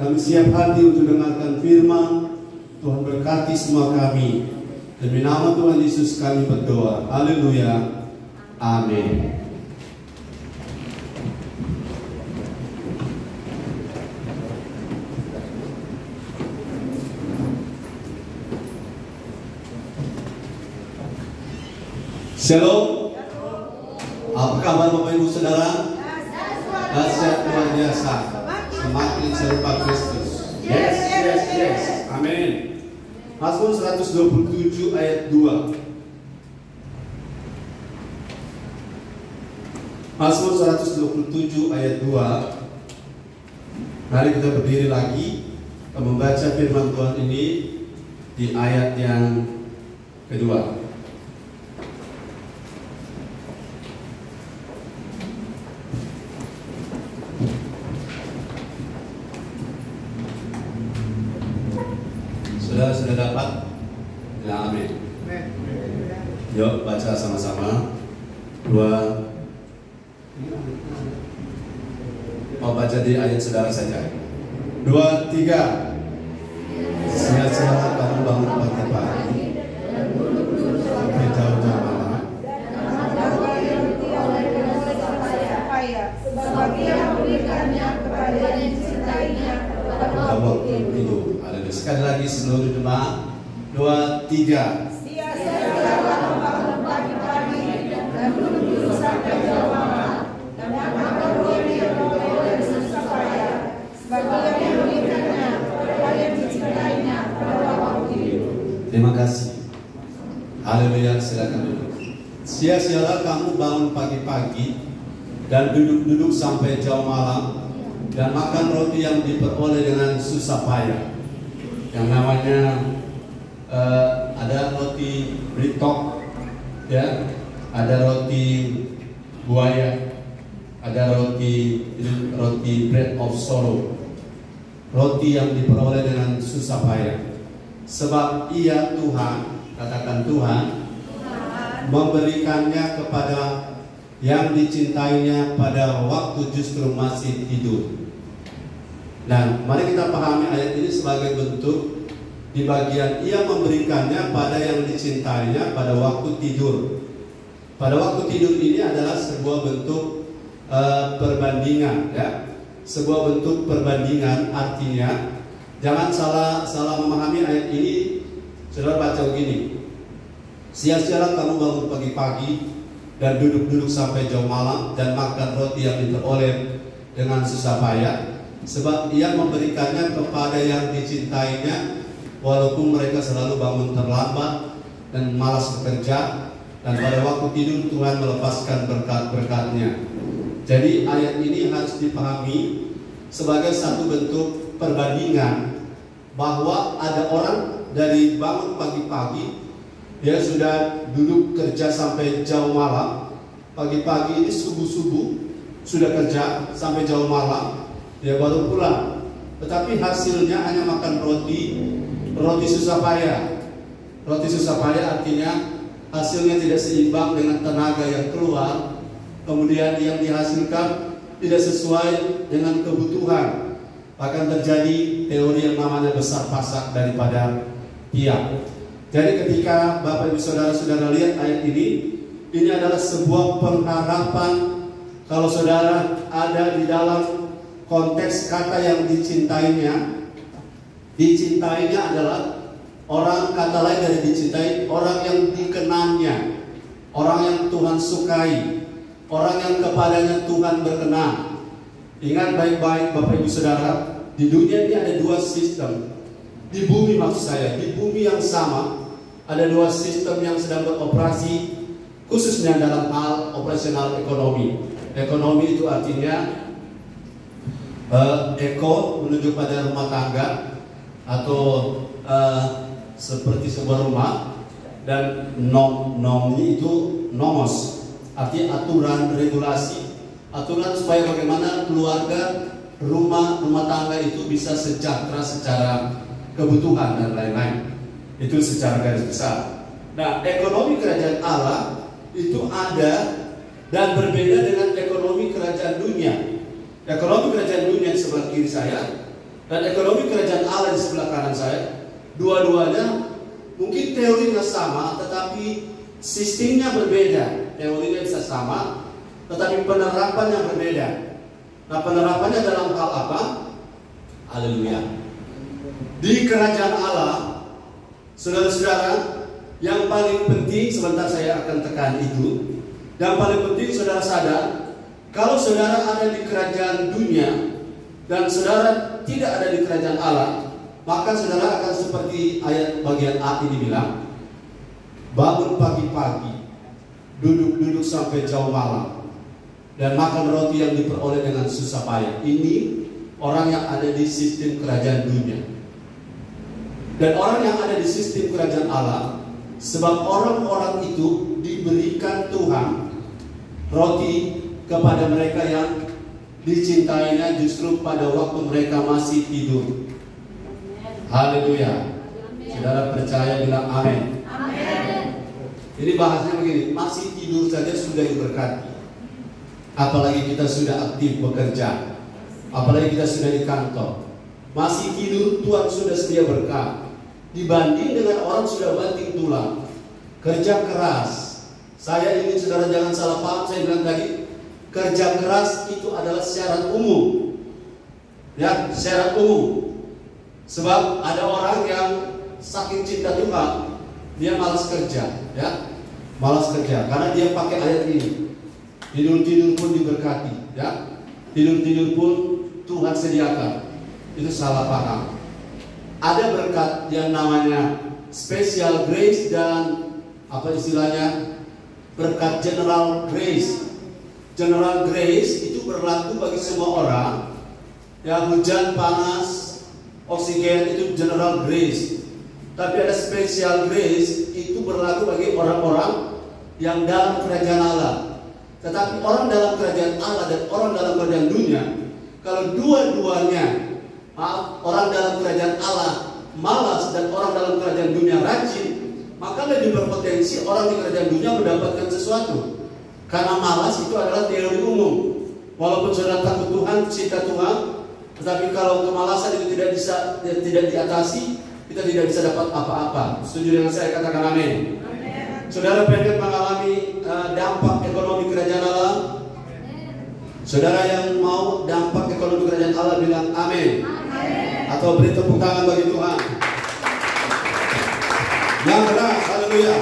Kami siap hati untuk dengarkan firman. Tuhan berkati semua kami. Demi nama Tuhan Yesus kami berdoa. Haleluya. Amin. Shalom. Apa kabar Bapak Ibu Saudara? Dahsyat luar biasa. Semakin serupa Kristus. Yes. Amin. Mazmur 127 ayat 2. Mazmur 127 ayat 2. Mari kita berdiri lagi membaca firman Tuhan ini di ayat yang kedua. Sudah dapat? Ya, amin. Yuk baca sama-sama. 2. Baca di ayat saudara saja. 2, 3. Sia-sialah kamu bangun pagi-pagi sampai jauh-jauh malam. Sebab Ia memberikannya kepada yang dicintainya pada waktu tidur. Sekali lagi seluruh jemaat. 2, 3. Sia-sialah membangun pagi-pagi dan duduk sampai jauh malam, dan makan roti yang diperoleh dengan susah payah, sebab Ia memberikannya kepada yang dicintainya pada waktu tidur. Terima kasih. Haleluya. Silakan duduk. Sia-sialah kamu bangun pagi-pagi dan duduk-duduk sampai jauh malam, dan makan roti yang diperoleh dengan susah payah. Yang namanya ada roti britok, ya, ada roti buaya, ada roti bread of sorrow, roti yang diperoleh dengan susah payah. Sebab Ia Tuhan, katakan Tuhan, memberikannya kepada yang dicintainya pada waktu justru masih tidur. Dan mari kita pahami ayat ini sebagai bentuk di bagian Ia memberikannya pada yang dicintainya pada waktu tidur. Pada waktu tidur ini adalah sebuah bentuk perbandingan, ya. Sebuah bentuk perbandingan, artinya jangan salah memahami ayat ini. Saudara baca begini: sia-sialah kamu bangun pagi-pagi dan duduk-duduk sampai jauh malam, dan makan roti yang diperoleh dengan susah payah. Sebab Ia memberikannya kepada yang dicintainya, walaupun mereka selalu bangun terlambat dan malas bekerja, dan pada waktu tidur Tuhan melepaskan berkat-berkat-Nya. Jadi ayat ini harus dipahami sebagai satu bentuk perbandingan, bahwa ada orang dari bangun pagi-pagi, dia sudah duduk kerja sampai jauh malam. Pagi-pagi ini subuh-subuh sudah kerja sampai jauh malam, dia baru pulang. Tetapi hasilnya hanya makan roti susah payah. Roti susah payah artinya hasilnya tidak seimbang dengan tenaga yang keluar. Kemudian yang dihasilkan tidak sesuai dengan kebutuhan. Bahkan terjadi teori yang namanya besar pasak daripada piak. Jadi ketika Bapak Ibu Saudara-saudara lihat ayat ini adalah sebuah pengharapan. Kalau saudara ada di dalam konteks kata yang dicintainya adalah orang, kata lain dari dicintai, orang yang dikenannya, orang yang Tuhan sukai, orang yang kepadanya Tuhan berkenan. Ingat baik-baik Bapak Ibu Saudara, di dunia ini ada dua sistem. Di bumi, maksud saya, di bumi yang sama ada dua sistem yang sedang beroperasi, khususnya dalam hal operasional ekonomi. Ekonomi itu artinya eko menuju pada rumah tangga atau seperti sebuah rumah, dan nomnya itu nomos, artinya aturan, regulasi, aturan supaya bagaimana keluarga, rumah tangga itu bisa sejahtera secara kebutuhan dan lain-lain. Itu secara garis besar. Nah, ekonomi kerajaan Allah itu ada dan berbeda dengan ekonomi kerajaan dunia. Ekonomi kerajaan dunia di sebelah kiri saya dan ekonomi kerajaan Allah di sebelah kanan saya. Dua-duanya mungkin teorinya sama, tetapi sistemnya berbeda. Teorinya bisa sama, tetapi penerapannya berbeda. Nah, penerapannya dalam hal apa? Haleluya. Di kerajaan Allah, saudara-saudara, yang paling penting, sebentar saya akan tekan itu. Yang paling penting saudara sadar, kalau saudara ada di kerajaan dunia dan saudara tidak ada di kerajaan Allah, maka saudara akan seperti ayat bagian A ini bilang, bangun pagi-pagi, duduk-duduk sampai jauh malam, dan makan roti yang diperoleh dengan susah payah. Ini orang yang ada di sistem kerajaan dunia. Dan orang yang ada di sistem kerajaan Allah, sebab orang-orang itu diberikan Tuhan roti kepada mereka yang dicintainya justru pada waktu mereka masih tidur. Haleluya. Saudara percaya bilang amin. Ini bahasanya begini, masih tidur saja sudah diberkati. Apalagi kita sudah aktif bekerja, apalagi kita sudah di kantor. Masih tidur Tuhan sudah sedia berkat. Dibanding dengan orang sudah banting tulang, kerja keras. Saya ingin saudara jangan salah paham, saya bilang tadi, kerja keras itu adalah syarat umum. Ya, syarat umum. Sebab ada orang yang saking cinta Tuhan, dia malas kerja, ya. Malas kerja karena dia pakai ayat ini. Tidur-tidur pun diberkati, ya. Tidur-tidur pun Tuhan sediakan. Itu salah paham. Ada berkat yang namanya special grace dan apa istilahnya? Berkat general grace. General grace itu berlaku bagi semua orang. Ya, hujan, panas, oksigen itu general grace. Tapi ada special grace itu berlaku bagi orang-orang yang dalam kerajaan Allah. Tetapi orang dalam kerajaan Allah dan orang dalam kerajaan dunia, kalau dua-duanya, orang dalam kerajaan Allah malas dan orang dalam kerajaan dunia rajin, maka lebih berpotensi orang di kerajaan dunia mendapatkan sesuatu. Karena malas itu adalah teori umum. Walaupun saudara takut Tuhan, cinta Tuhan, tetapi kalau kemalasan itu tidak diatasi, kita tidak bisa dapat apa-apa. Setuju dengan saya? Katakan amin. Saudara pengen mengalami dampak ekonomi kerajaan Allah? Saudara yang mau dampak ekonomi kerajaan Allah bilang amin. Atau beri tepuk tangan bagi Tuhan. Yang keras, haleluya.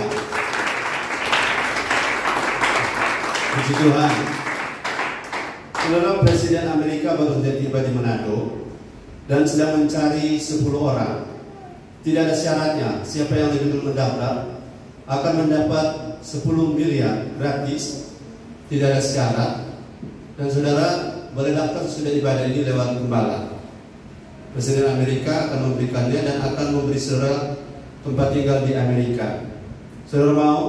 Puji Tuhan. Saudara, Presiden Amerika baru saja tiba di Manado dan sedang mencari 10 orang. Tidak ada syaratnya. Siapa yang lebih dulu mendaftar akan mendapat 10 miliar gratis. Tidak ada syarat. Dan saudara boleh daftar sudah ibadah ini lewat gembala. Presiden Amerika akan memberikannya dan akan memberi saudara tempat tinggal di Amerika. Saudara mau?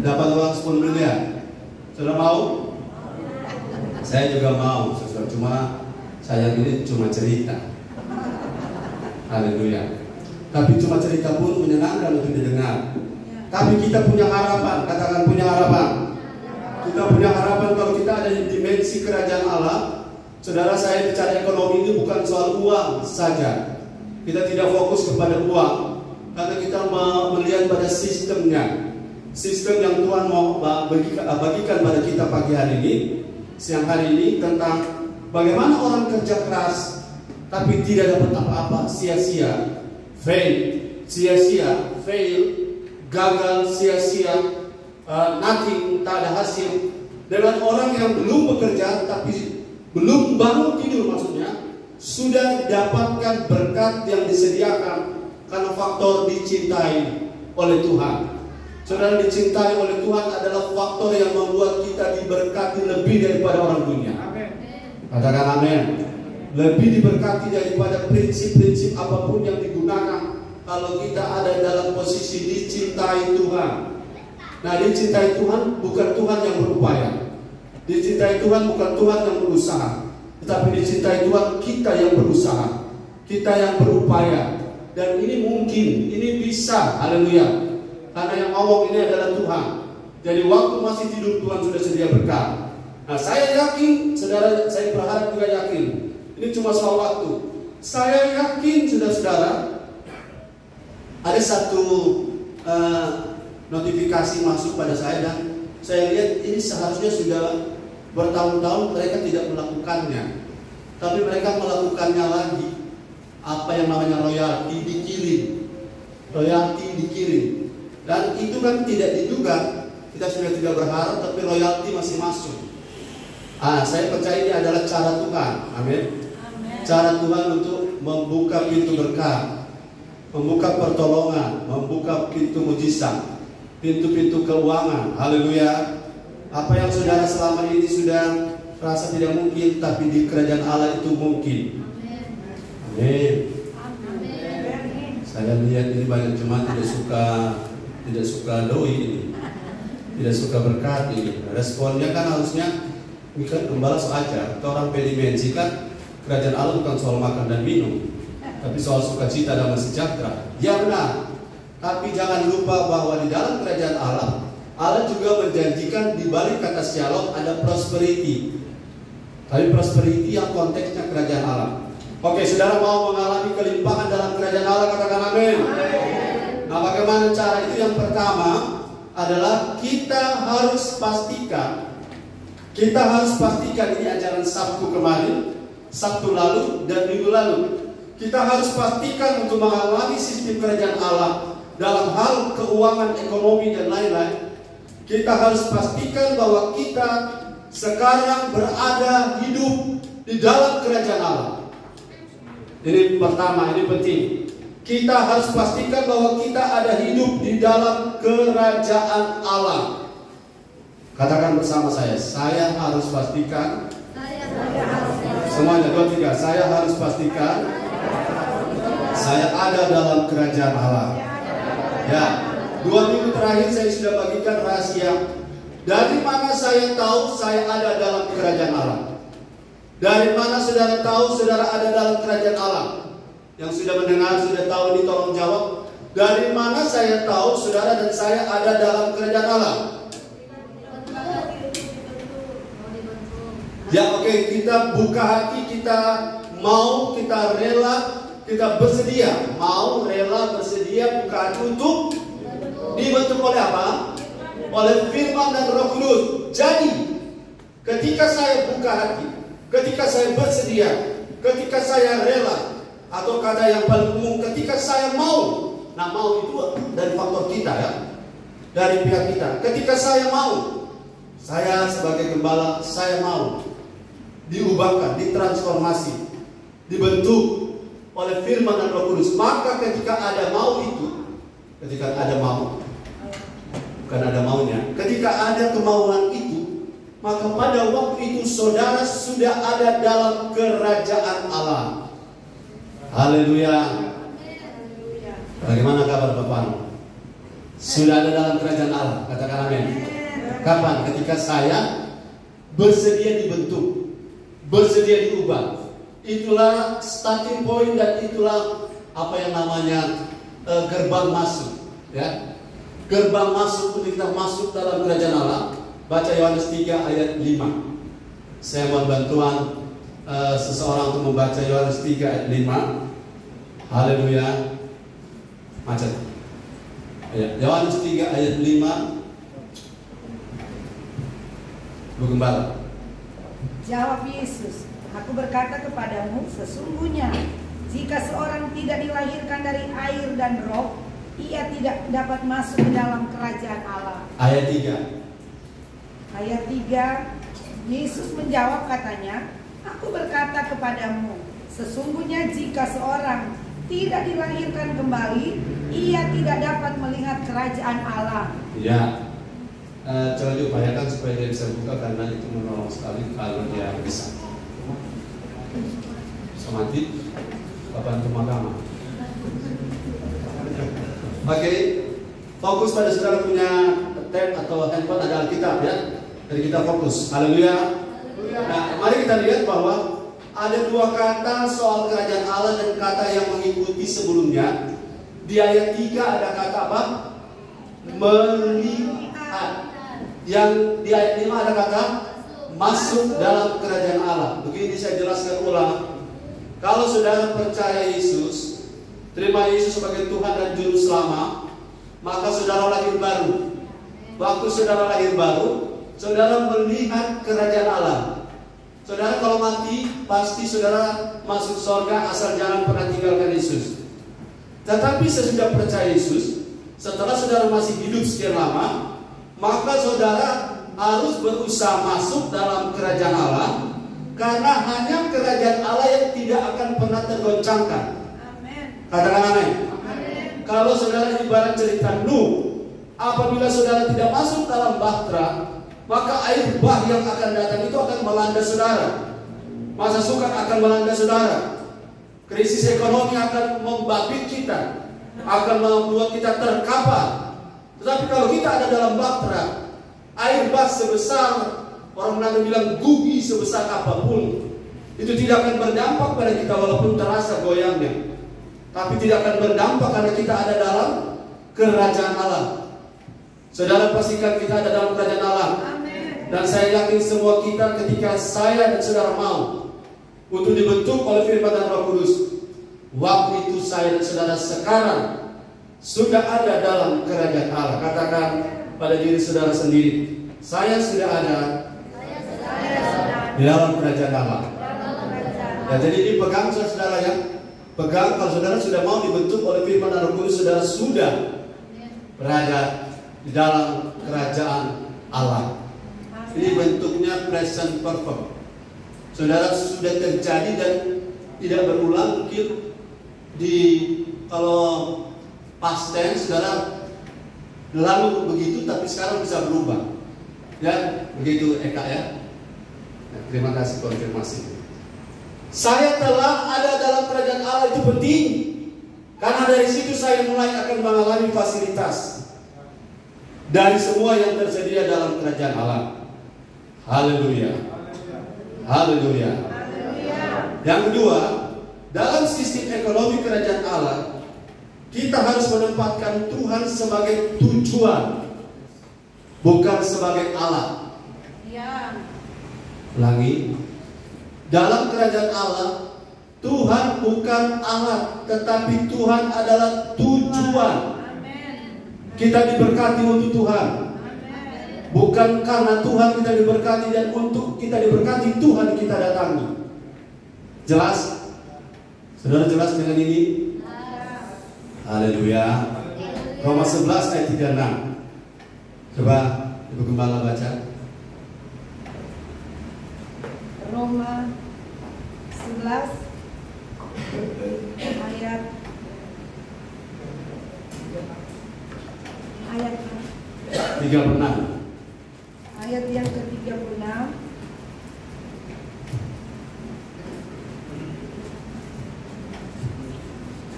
Dapat uang 10 miliar. Saudara mau? Saya juga mau. Saudara, cuma saya ini cuma cerita. Haleluya. Tapi cuma cerita pun menyenangkan untuk didengar. Tapi kita punya harapan. Katakan punya harapan. Kita punya harapan kalau kita ada di dimensi kerajaan Allah. Saudara, saya bicara ekonomi ini bukan soal uang saja. Kita tidak fokus kepada uang, karena kita melihat pada sistemnya. Sistem yang Tuhan mau bagikan pada kita pagi hari ini, siang hari ini, tentang bagaimana orang kerja keras tapi tidak dapat apa-apa, sia-sia, fail, sia-sia, fail, gagal, sia-sia, nothing, tak ada hasil. Dengan orang yang belum bekerja tapi belum bangun tidur, maksudnya sudah dapatkan berkat yang disediakan karena faktor dicintai oleh Tuhan. Saudara, dicintai oleh Tuhan adalah faktor yang membuat kita diberkati lebih daripada orang dunia. Katakan amin. Lebih diberkati daripada prinsip-prinsip apapun yang digunakan kalau kita ada dalam posisi dicintai Tuhan. Nah, dicintai Tuhan bukan Tuhan yang berupaya. Dicintai Tuhan bukan Tuhan yang berusaha, tetapi dicintai Tuhan kita yang berusaha, kita yang berupaya. Dan ini mungkin, ini bisa, haleluya. Karena yang ngomong ini adalah Tuhan. Jadi waktu masih tidur Tuhan sudah sedia berkat. Nah, saya yakin, saudara, saya berharap juga yakin. Ini cuma soal waktu. Saya yakin, saudara-saudara, ada satu notifikasi masuk pada saya dan saya lihat ini seharusnya sudah bertahun-tahun mereka tidak melakukannya, tapi mereka melakukannya lagi. Apa yang namanya royalti dikirim, dan itu kan tidak diduga. Kita sudah tidak berharap, tapi royalti masih masuk. Saya percaya ini adalah cara Tuhan, amin. Cara Tuhan untuk membuka pintu berkat, membuka pertolongan, membuka pintu mujizat, pintu-pintu keuangan. Haleluya. Apa yang saudara selama ini sudah rasa tidak mungkin, tapi di kerajaan Allah itu mungkin. Amin. Saya lihat ini banyak jemaat tidak suka doi ini, tidak suka berkat ini. Responnya kan harusnya gembala aja. Kita orang pedimensi kan kerajaan Allah bukan soal makan dan minum, tapi soal sukacita dan sejahtera. Ya benar. Tapi jangan lupa bahwa di dalam kerajaan Allah juga menjanjikan di balik kata shalom ada prosperity. Tapi prosperity yang konteksnya kerajaan Allah. Oke, saudara mau mengalami kelimpahan dalam kerajaan Allah, katakan amin. Nah, bagaimana cara itu? Yang pertama adalah kita harus pastikan ini ajaran Sabtu kemarin, Sabtu lalu, dan Minggu lalu. Kita harus pastikan untuk mengalami sistem kerajaan Allah dalam hal keuangan, ekonomi, dan lain-lain. Kita harus pastikan bahwa kita sekarang berada hidup di dalam kerajaan Allah. Ini pertama, ini penting. Kita harus pastikan bahwa kita ada hidup di dalam kerajaan Allah. Katakan bersama saya harus pastikan. Semuanya, 2, 3. Saya harus pastikan saya ada dalam kerajaan Allah. Ya, 2 minggu terakhir saya sudah bagikan rahasia. Dari mana saya tahu saya ada dalam kerajaan Allah? Dari mana saudara tahu saudara ada dalam kerajaan Allah? Yang sudah mendengar, sudah tahu ini tolong jawab. Dari mana saya tahu saudara dan saya ada dalam kerajaan Allah? Ya, oke, kita buka hati, kita mau, kita rela, kita bersedia. Mau, rela, bersedia, buka hati untuk dibentuk oleh apa? Oleh firman dan Roh Kudus. Jadi, ketika saya buka hati, ketika saya bersedia, ketika saya rela, atau kata yang paling umum, ketika saya mau. Nah, mau itu dari faktor kita ya, dari pihak kita. Ketika saya mau, saya sebagai gembala, saya mau diubahkan, ditransformasi, dibentuk oleh firman dan Roh Kudus. Maka ketika ada mau itu, ketika ada mau, bukan ada maunya, ketika ada kemauan itu, maka pada waktu itu saudara sudah ada dalam kerajaan Allah. Haleluya. Bagaimana kabar Bapak? Sudah ada dalam kerajaan Allah. Katakan amin. Kapan? Ketika saya bersedia dibentuk, bersedia diubah. Itulah starting point dan itulah apa yang namanya gerbang masuk. Ya, gerbang masuk untuk kita masuk dalam kerajaan Allah. Baca Yohanes 3 ayat 5. Saya mohon bantuan seseorang untuk membaca Yohanes 3 ayat 5. Haleluya. Macet. Ya, Yohanes 3 ayat 5. Bu Gembala. Jawab Yesus, aku berkata kepadamu, sesungguhnya jika seorang tidak dilahirkan dari air dan roh, ia tidak dapat masuk ke dalam kerajaan Allah. Ayat 3. Ayat 3, Yesus menjawab katanya, aku berkata kepadamu, sesungguhnya jika seorang tidak dilahirkan kembali, ia tidak dapat melihat kerajaan Allah. Ya, coba diupayakan supaya dia bisa buka, karena itu menolong sekali kalau dia bisa. Somati, Bapak Mahkamah. Oke, fokus pada saudara punya tab atau handphone, ada Alkitab ya. Jadi kita fokus. Haleluya. Nah, mari kita lihat bahwa ada 2 kata soal kerajaan Allah dan kata yang mengikuti sebelumnya. Di ayat 3 ada kata apa? Melihat. Yang di ayat 5 ada kata masuk dalam kerajaan Allah. Begini saya jelaskan ulang. Kalau saudara percaya Yesus, terima Yesus sebagai Tuhan dan Juru Selamat, maka saudara lahir baru. Waktu saudara lahir baru, saudara melihat kerajaan Allah. Saudara kalau mati, pasti saudara masuk surga asal jangan pernah tinggalkan Yesus. Tetapi sesudah percaya Yesus, setelah saudara masih hidup sekian lama, maka saudara harus berusaha masuk dalam kerajaan Allah, karena hanya kerajaan Allah yang tidak akan pernah tergoncangkan. Amin. Katakan amin. Amin. Kalau saudara ibarat cerita Nuh, apabila saudara tidak masuk dalam bahtera, maka air bah yang akan datang itu akan melanda saudara. Masa sukar akan melanda saudara. Krisis ekonomi akan membabit kita, akan membuat kita terkapar. Tetapi kalau kita ada dalam bahtera, air bah sebesar, orang Manado bilang gugi sebesar apapun, itu tidak akan berdampak pada kita walaupun terasa goyangnya. Tapi tidak akan berdampak karena kita ada dalam kerajaan Allah. Saudara pastikan kita ada dalam kerajaan Allah. Amin. Dan saya yakin semua kita ketika saya dan saudara mau untuk dibentuk oleh firman dan Roh Kudus, waktu itu saya dan saudara sekarang sudah ada dalam kerajaan Allah. Katakan pada diri saudara sendiri, saya sudah ada di dalam kerajaan Allah. Ya, jadi dipegang saudara ya. Pegang kalau saudara sudah mau dibentuk oleh firman dan Roh Kudus, saudara sudah berada di dalam kerajaan Allah. Ini bentuknya present perfect. Saudara sudah terjadi dan tidak berulang. Mungkin di kalau past tense saudara lalu begitu, tapi sekarang bisa berubah. Ya, begitu Eka ya. Nah, terima kasih konfirmasi. Saya telah ada dalam kerajaan Allah itu penting, karena dari situ saya mulai akan mengalami fasilitas dari semua yang tersedia dalam kerajaan Allah. Haleluya. Haleluya. Yang kedua, dalam sistem ekonomi kerajaan Allah, kita harus menempatkan Tuhan sebagai tujuan, bukan sebagai alat. Ya. Ulangi. Dalam kerajaan Allah, Tuhan bukan alat, tetapi Tuhan adalah tujuan. Kita diberkati untuk Tuhan. Bukan karena Tuhan kita diberkati dan untuk kita diberkati Tuhan kita datangi. Jelas? Saudara jelas dengan ini? Haleluya. Roma 11 ayat 36. Coba Ibu Gembala baca. Roma 11 ayat 36. Ayat yang ke-36.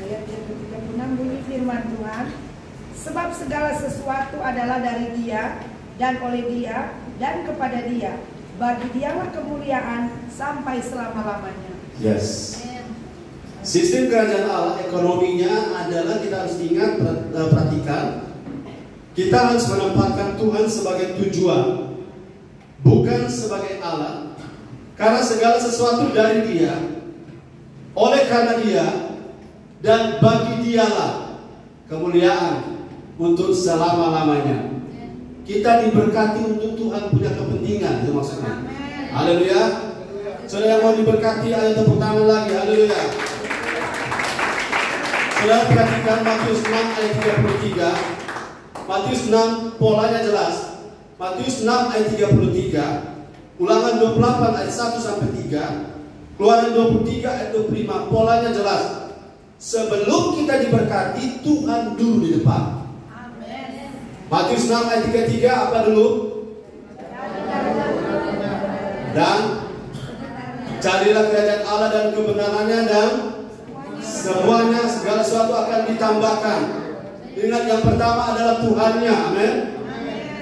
Ayat yang ke-36 bunyi firman Tuhan, sebab segala sesuatu adalah dari Dia dan oleh Dia dan kepada Dia. Bagi Dialah kemuliaan sampai selama-lamanya. Yes. Sistem kerajaan Allah ekonominya adalah, kita harus ingat, perhatikan, kita harus menempatkan Tuhan sebagai tujuan, bukan sebagai alat. Karena segala sesuatu dari Dia, oleh karena Dia, dan bagi Dialah kemuliaan untuk selama-lamanya. Kita diberkati untuk Tuhan punya kepentingan, itu maksudnya. Haleluya. Saudara yang mau diberkati, ayo tepuk tangan lagi. Haleluya. Saudara perhatikan Matius 6 ayat 33. Matius 6 polanya jelas. Matius 6 ayat 33, Ulangan 28 ayat 1 sampai 3, Keluaran 23 ayat 25, polanya jelas. Sebelum kita diberkati, Tuhan dulu di depan. Amin. Matius 6 ayat 33 apa dulu? Dan carilah kerajaan Allah dan kebenarannya, dan semuanya, segala sesuatu akan ditambahkan. Ingat, yang pertama adalah Tuhannya, amin.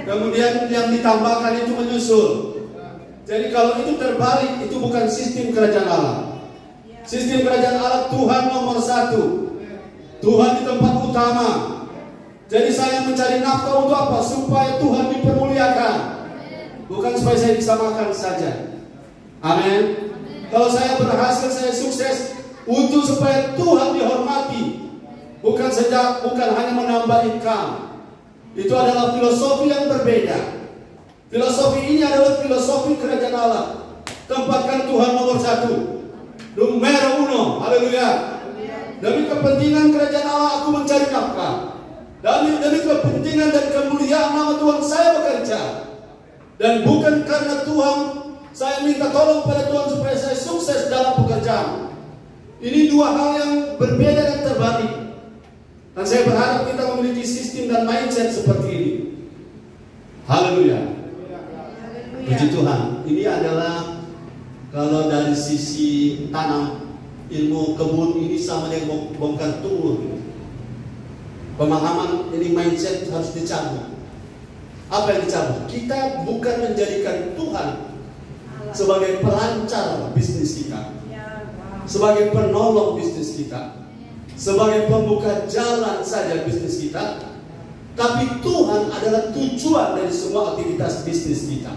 Kemudian yang ditambahkan itu menyusul. Jadi kalau itu terbalik, itu bukan sistem kerajaan Allah. Sistem kerajaan Allah, Tuhan nomor satu, Tuhan di tempat utama. Jadi saya mencari nafkah untuk apa? Supaya Tuhan dipermuliakan. bukan supaya saya bisa makan saja. Amin. Kalau saya berhasil, saya sukses untuk supaya Tuhan dihormati, bukan hanya menambah income. Itu adalah filosofi yang berbeda. Filosofi ini adalah filosofi kerajaan Allah. Tempatkan Tuhan nomor 1, numero uno. Haleluya. Demi kepentingan kerajaan Allah aku mencari nafkah. Demi kepentingan dan kemuliaan nama Tuhan saya bekerja. Dan bukan karena Tuhan saya minta tolong pada Tuhan supaya saya sukses dalam pekerjaan. Ini dua hal yang berbeda dan terbalik. Dan saya berharap kita memiliki sistem dan mindset seperti ini. Haleluya. Puji Tuhan. Ini adalah kalau dari sisi tanam, ilmu kebun ini sama dengan bongkar tubuh. Pemahaman ini mindset harus dicabut. Apa yang dicabut? Kita bukan menjadikan Tuhan sebagai pelancar bisnis kita, sebagai penolong bisnis kita, sebagai pembuka jalan saja bisnis kita. Tapi Tuhan adalah tujuan dari semua aktivitas bisnis kita.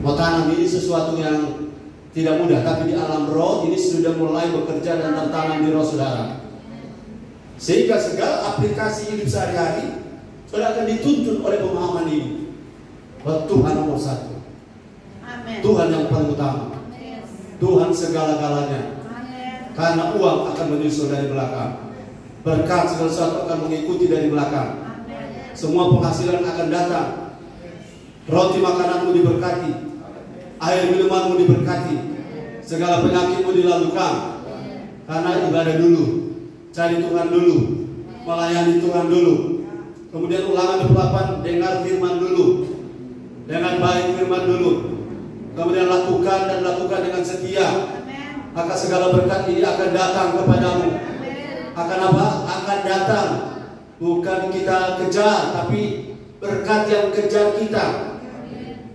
Mau tanam ini sesuatu yang tidak mudah, tapi di alam roh ini sudah mulai bekerja dan tertanam di roh saudara. Sehingga segala aplikasi hidup sehari-hari saudara akan dituntun oleh pemahaman ini, bahwa Tuhan nomor 1. Amen. Tuhan yang paling utama. Amen. Tuhan segala-galanya. Amen. Karena uang akan menyusul dari belakang, berkat segala sesuatu akan mengikuti dari belakang. Amen. Semua penghasilan akan datang. Roti makananmu diberkati, air minumanmu diberkati, segala penyakitmu dilalukan. Karena ibadah dulu, cari Tuhan dulu, melayani Tuhan dulu. Kemudian Ulangan 28, dengar firman dulu, dengan baik firman dulu. Kemudian lakukan dan lakukan dengan setia. Maka segala berkat ini akan datang kepadamu. Akan apa? Akan datang. Bukan kita kejar, tapi berkat yang kejar kita.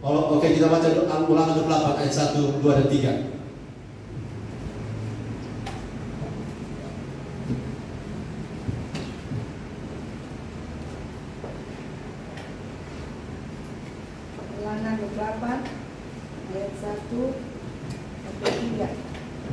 Oke, kita baca Ulangan 28 ayat 1, 2, dan 3. Ulangan 28 ayat 1 sampai 3.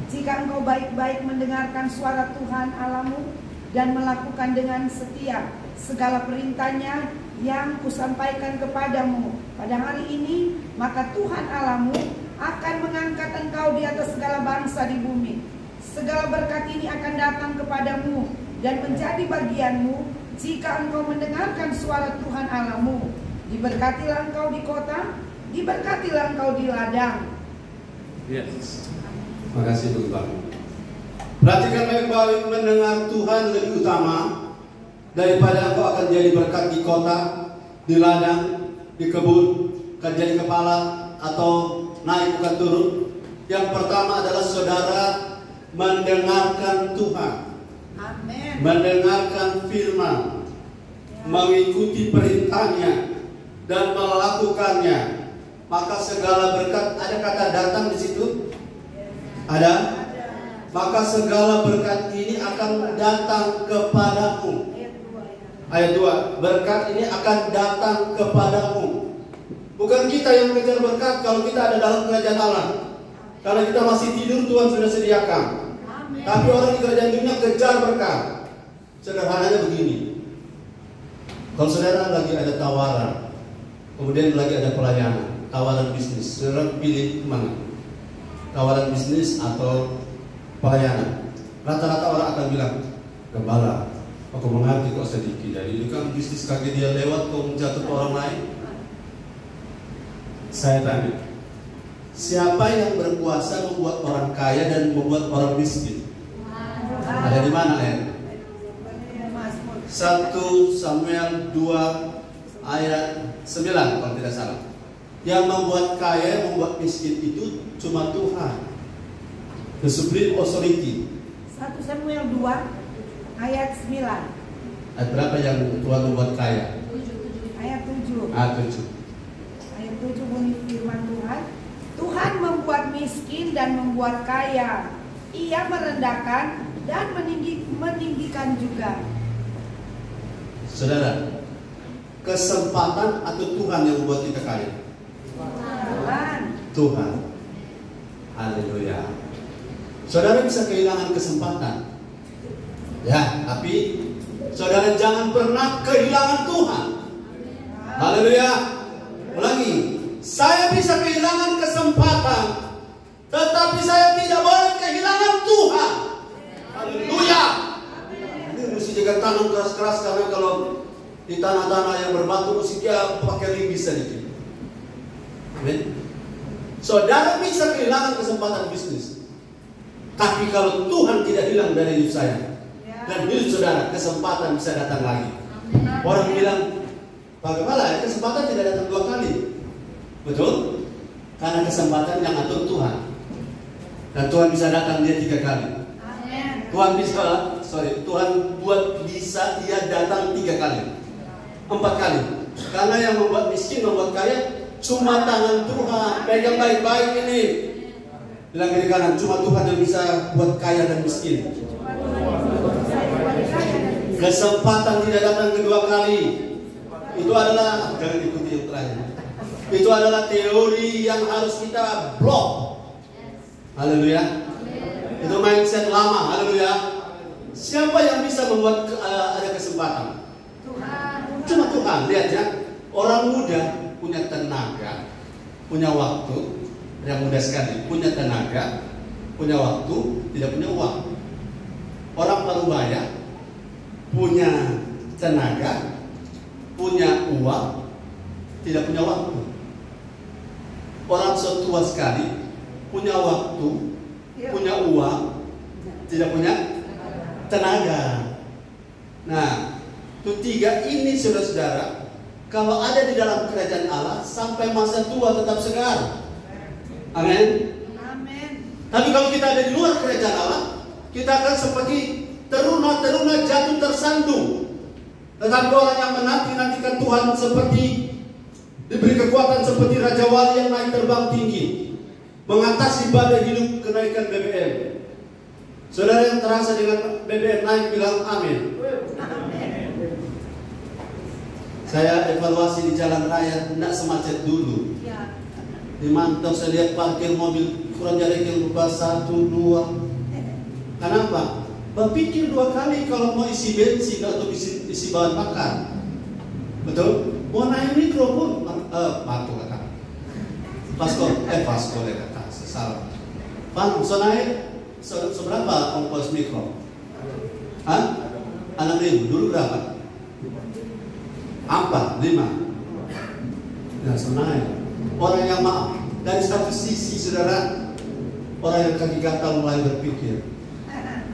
Jika engkau baik-baik mendengarkan suara Tuhan Allahmu dan melakukan dengan setia segala perintahnya yang kusampaikan kepadamu pada hari ini, maka Tuhan Allahmu akan mengangkat engkau di atas segala bangsa di bumi. Segala berkat ini akan datang kepadamu dan menjadi bagianmu jika engkau mendengarkan suara Tuhan Allahmu. Diberkatilah engkau di kota, diberkatilah engkau di ladang. Yes. Terima kasih Tuhan. Perhatikan baik-baik, mendengar Tuhan lebih utama daripada engkau akan jadi berkat di kota, di ladang, di kebun, akan jadi kepala atau naik bukan turun. Yang pertama adalah saudara mendengarkan Tuhan. Amin. Mendengarkan firman, mengikuti perintahnya dan melakukannya. Maka segala berkat, ada kata datang di situ? Ada? Maka segala berkat ini akan datang kepadamu. Ayat 2, berkat ini akan datang kepadamu. Bukan kita yang mengejar berkat kalau kita ada dalam kerajaan Allah. Kalau kita masih tidur, Tuhan sudah sediakan. Tapi orang di kerajaan dunia kejar berkat. Sederhananya begini, kalau saudara lagi ada tawaran, kemudian lagi ada pelayanan, tawaran bisnis, saudara pilih mana? Tawaran bisnis atau pelayanan? Rata-rata orang akan bilang, gembala, aku mengerti kok sedikit. Jadi itu kan bisnis kaki dia lewat kok menjatuh ke orang lain. Saya tanya, siapa yang berkuasa membuat orang kaya dan membuat orang miskin? Ada di mana ya? 1 Samuel 2 ayat 9 kalau tidak salah. Yang membuat kaya, membuat miskin itu cuma Tuhan. The Supreme Authority. 1 Samuel 2 ayat 9. Ayat berapa yang Tuhan membuat kaya? Ayat 7. Ayat 7. Ayat 7 bunyi firman Tuhan. Tuhan membuat miskin dan membuat kaya. Ia merendahkan dan meninggikan juga. Saudara, kesempatan atau Tuhan yang membuat kita kaya? Tuhan. Haleluya. Saudara bisa kehilangan kesempatan, ya, tapi saudara jangan pernah kehilangan Tuhan. Haleluya. Ulangi, saya bisa kehilangan kesempatan, tetapi saya tidak boleh kehilangan Tuhan. Haleluya. Ini mesti jaga tangan keras-keras, karena kalau di tanah-tanah yang berbatu musiknya pakai linggis sedikit. Amin. Saudara bisa kehilangan kesempatan bisnis, tapi kalau Tuhan tidak hilang dari hidup saya dan hidup saudara, kesempatan bisa datang lagi. Orang bilang, bagaimana ya, kesempatan tidak datang 2 kali. Betul? Karena kesempatan yang atur Tuhan. Dan Tuhan bisa datang dia 3 kali. Tuhan buat bisa dia datang 3 kali, 4 kali. Karena yang membuat miskin, membuat kaya cuma tangan Tuhan. Pegang baik-baik ini. Bilang kiri kanan, cuma Tuhan yang bisa buat kaya dan miskin. Kesempatan tidak datang kedua kali. Itu adalah, jangan ikuti yang terakhir. Itu adalah teori yang harus kita blok. Haleluya. Itu mindset lama. Haleluya. Siapa yang bisa membuat ada kesempatan? Tuhan. Cuma Tuhan. Lihat ya, orang muda punya tenaga, punya waktu. Yang muda sekali, punya tenaga, punya waktu, tidak punya uang. Orang parubaya punya tenaga, punya uang, tidak punya waktu. Orang setua sekali punya waktu, punya uang, tidak punya tenaga. Nah, itu 3 ini saudara-saudara, kalau ada di dalam kerajaan Allah sampai masa tua tetap segar. Amin. Tapi kalau kita ada di luar kerajaan Allah, kita akan seperti teruna-teruna jatuh tersandung. Tetapi orang yang menanti-nantikan Tuhan seperti diberi kekuatan seperti Raja Wali yang naik terbang tinggi, mengatasi badai hidup kenaikan BBM. Saudara yang terasa dengan BBM naik bilang amin. Saya evaluasi di jalan raya, tidak semacet dulu. Dimantau saya lihat parkir mobil kurang jadi lupa 1, 2. Kenapa? Berpikir 2 kali kalau mau isi bensin atau isi bahan bakar. Betul? Mau naik mikro pun patuh kata. Pasko kata. Salah. Pan, so naik seberapa ongkos mikro? 6.000 dulu berapa? 5. Nah, so naik. Orang yang maaf, dari satu sisi saudara, orang yang kaki gatal mulai berpikir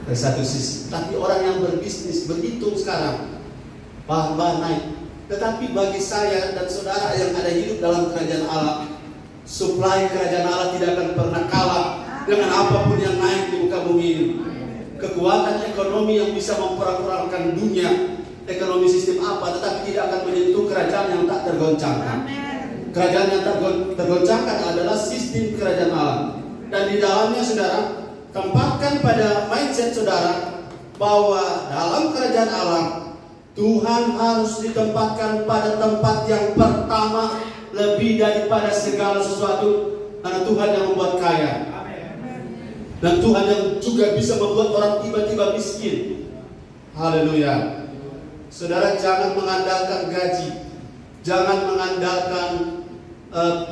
dari satu sisi. Tapi orang yang berbisnis berhitung sekarang bahan-bahan naik. Tetapi bagi saya dan saudara yang ada hidup dalam kerajaan Allah, suplai kerajaan Allah tidak akan pernah kalah dengan apapun yang naik di muka bumi ini. Kekuatan ekonomi yang bisa memperang-perangkan dunia, ekonomi sistem apa, tetapi tidak akan menyentuh kerajaan yang tak tergoncangkan. Kerajaan yang tergoncangkan adalah sistem kerajaan Allah. Dan di dalamnya saudara, tempatkan pada mindset saudara bahwa dalam kerajaan Allah, Tuhan harus ditempatkan pada tempat yang pertama lebih daripada segala sesuatu. Karena Tuhan yang membuat kaya. Dan Tuhan yang juga bisa membuat orang tiba-tiba miskin. Haleluya. Saudara, jangan mengandalkan gaji, jangan mengandalkan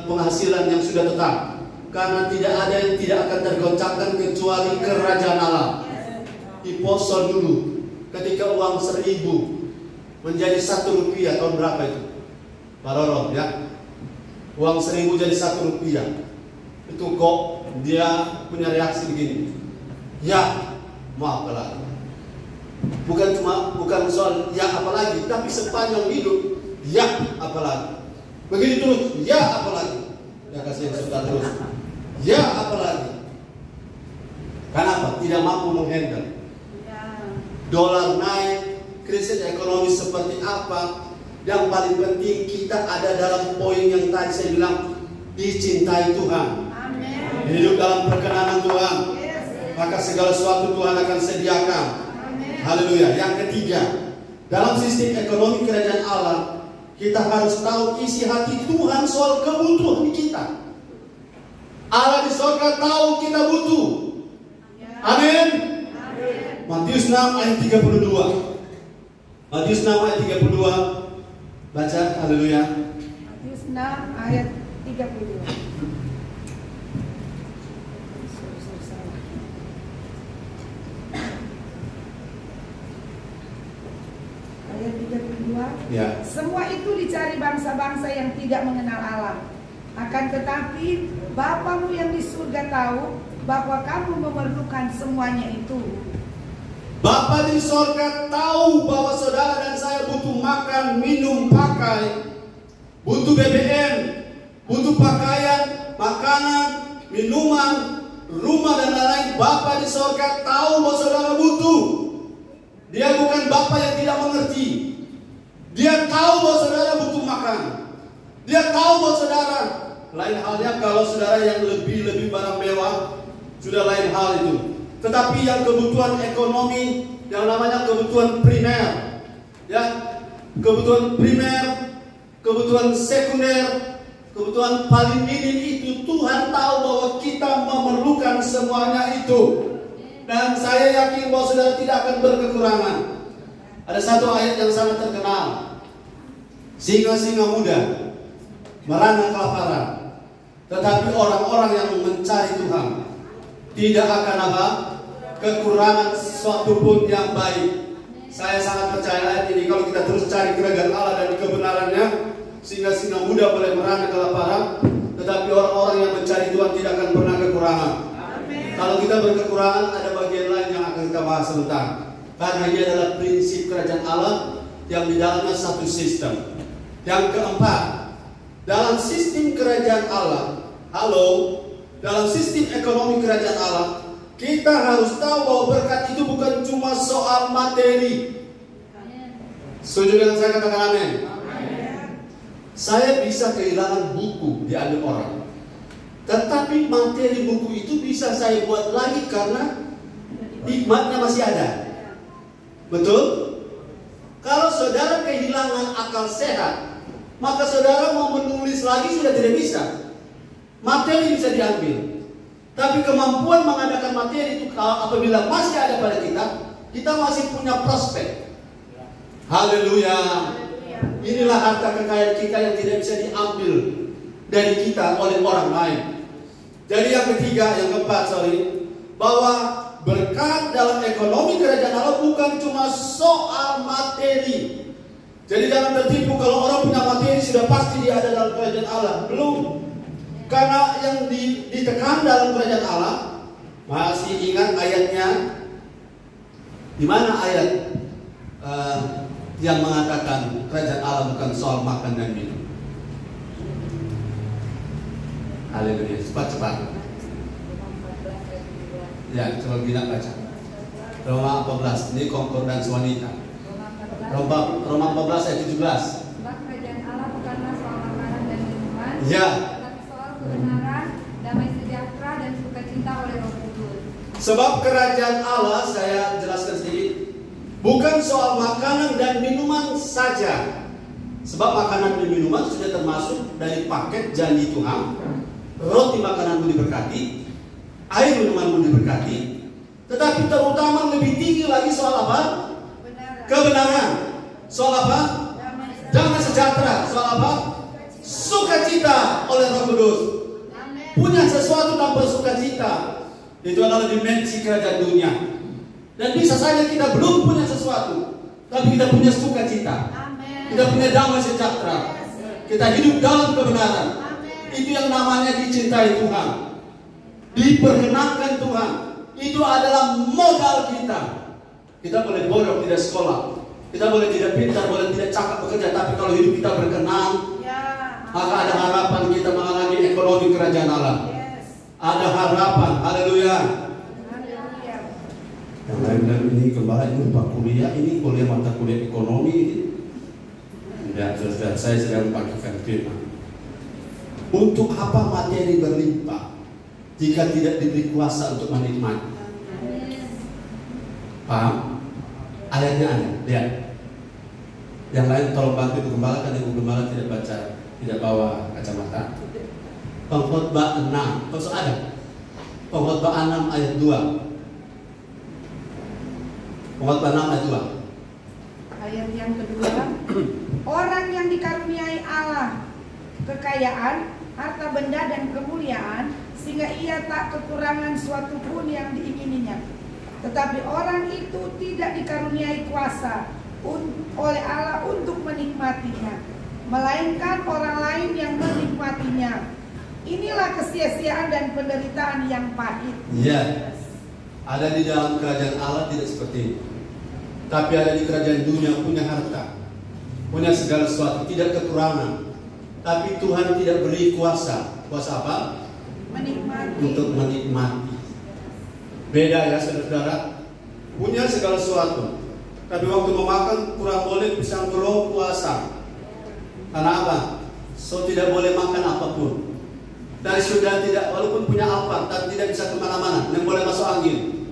penghasilan yang sudah tetap, karena tidak ada yang tidak akan tergoncangkan kecuali kerajaan Allah. Di poso dulu, ketika uang 1.000 menjadi 1 rupiah, tahun berapa itu? Pak Roro, ya, uang 1.000 jadi 1 rupiah. Itu kok dia punya reaksi begini, ya, mau apa lagi? Bukan soal ya apalagi, tapi sepanjang hidup ya apalagi. Begitu terus, ya apalagi. Ya kasih yang suka terus. Ya apalagi. Kenapa? Tidak mampu menghandle. Dolar naik, krisis ekonomi seperti apa? Yang paling penting kita ada dalam poin yang tadi saya bilang, dicintai Tuhan. Amen. Hidup dalam perkenanan Tuhan. Yes. Maka segala sesuatu Tuhan akan sediakan. Haleluya. Yang ketiga, dalam sistem ekonomi kerajaan Allah, kita harus tahu isi hati Tuhan soal kebutuhan kita. Allah di sorga tahu kita butuh. Amin. Matius 6 ayat 32. Matius 6 ayat 32. Baca, haleluya. Matius 6 ayat 32. Ayat 32. Ya. Semua itu dicari bangsa-bangsa yang tidak mengenal Allah. Akan tetapi Bapamu yang di surga tahu bahwa kamu memerlukan semuanya itu. Bapa di sorga tahu bahwa saudara dan saya butuh makan, minum, pakai, butuh BBM, butuh pakaian, makanan, minuman, rumah dan lain-lain. Bapa di sorga tahu bahwa saudara butuh. Dia bukan Bapa yang tidak mengerti. Dia tahu bahwa saudara butuh makan. Dia tahu bahwa saudara, lain halnya kalau saudara yang lebih barang mewah, sudah lain hal itu. Tetapi yang kebutuhan ekonomi, yang namanya kebutuhan primer, ya, kebutuhan primer, kebutuhan sekunder, kebutuhan paling minim itu Tuhan tahu bahwa kita memerlukan semuanya itu. Dan saya yakin bahwa saudara tidak akan berkekurangan. Ada satu ayat yang sangat terkenal. Singa-singa muda merana kelaparan, tetapi orang-orang yang mencari Tuhan tidak akan apa? Kekurangan sesuatu pun yang baik. Saya sangat percaya ayat ini. Kalau kita terus cari kerajaan Allah dan kebenarannya, singa-singa muda boleh merana kelaparan, tetapi orang-orang yang mencari Tuhan tidak akan pernah kekurangan. Amen. Kalau kita berkekurangan, ada bagian lain yang akan kita bahas sebentar. Karena ini adalah prinsip kerajaan Allah yang di dalamnya satu sistem. Yang keempat, dalam sistem kerajaan Allah, dalam sistem ekonomi kerajaan Allah, kita harus tahu bahwa berkat itu bukan cuma soal materi. Setuju dengan saya, katakan amin. Saya bisa kehilangan buku diambil orang, tetapi materi buku itu bisa saya buat lagi karena hikmatnya masih ada. Betul? Kalau saudara kehilangan akal sehat, maka saudara mau menulis lagi sudah tidak bisa. Materi bisa diambil, tapi kemampuan mengadakan materi itu apabila masih ada pada kita masih punya prospek. Haleluya. Inilah harta kekayaan kita yang tidak bisa diambil dari kita oleh orang lain. Jadi yang keempat, bahwa berkat dalam ekonomi kerajaan Allah bukan cuma soal materi. Jadi jangan tertipu kalau orang punya materi sudah pasti dia ada dalam kerajaan Allah. Belum. Karena yang ditekan dalam kerajaan Allah, masih ingat ayatnya? Di mana ayat yang mengatakan kerajaan Allah bukan soal makan dan minum? Haleluya, cepat. Ya, coba kita baca. Roma 14, ini konkordans wanita. Roma 14 ayat 17. Sebab kerajaan Allah bukanlah soal makanan dan minuman, ya, tetapi soal kebenaran, damai sejahtera dan sukacita oleh Roh Kudus. Sebab kerajaan Allah, saya jelaskan sedikit, bukan soal makanan dan minuman saja. Sebab makanan dan minuman sudah termasuk dari paket janji Tuhan. Roti makananmu diberkati, air minumanmu diberkati. Tetapi terutama lebih tinggi lagi soal apa? Kebenaran. Soal apa? Damai sejahtera. Soal apa? Sukacita oleh Roh Kudus. Punya sesuatu tanpa sukacita, itu adalah dimensi kerajaan dunia. Dan bisa saja kita belum punya sesuatu, tapi kita punya sukacita. Kita punya damai sejahtera. Kita hidup dalam kebenaran. Itu yang namanya dicintai Tuhan, diperkenankan Tuhan. Itu adalah modal kita. Kita boleh bodoh tidak sekolah, kita boleh tidak pintar, boleh tidak cakap bekerja, tapi kalau hidup kita berkenan, maka ada harapan kita mengalami ekonomi kerajaan Allah. Ada harapan. Haleluya. Yang lain ini kembali ini Pak kuliah, ini kuliah mata kuliah ekonomi ini. Ya, saudara, saya sedang membagikan firman. Untuk apa materi berlimpah jika tidak diberi kuasa untuk menikmati? Paham? Ayatnya ada, lihat. Yang lain tolong bantu Ibu Gembala, kan Ibu Gembala tidak baca, tidak bawa kacamata. Pengkhotbah 6. Maksud ada? Pengkhotbah 6 ayat 2. Pengkhotbah 6 ayat 2. Ayat yang kedua, orang yang dikaruniai Allah kekayaan, harta benda dan kemuliaan, sehingga ia tak kekurangan suatu pun yang diingininya. Tetapi orang itu tidak dikaruniai kuasa oleh Allah untuk menikmatinya, melainkan orang lain yang menikmatinya. Inilah kesia-siaan dan penderitaan yang pahit. Ya, ada di dalam kerajaan Allah tidak seperti ini. Tapi ada di kerajaan dunia punya harta, punya segala sesuatu, tidak kekurangan. Tapi Tuhan tidak beri kuasa. Kuasa apa? Menikmati. Untuk menikmati. Beda ya saudara-saudara. Punya segala sesuatu, tapi waktu memakan kurang boleh pisang goreng puasa. Karena apa? So tidak boleh makan apapun. Dan sudah tidak, walaupun punya apa, dan tidak bisa kemana-mana, dan boleh masuk angin.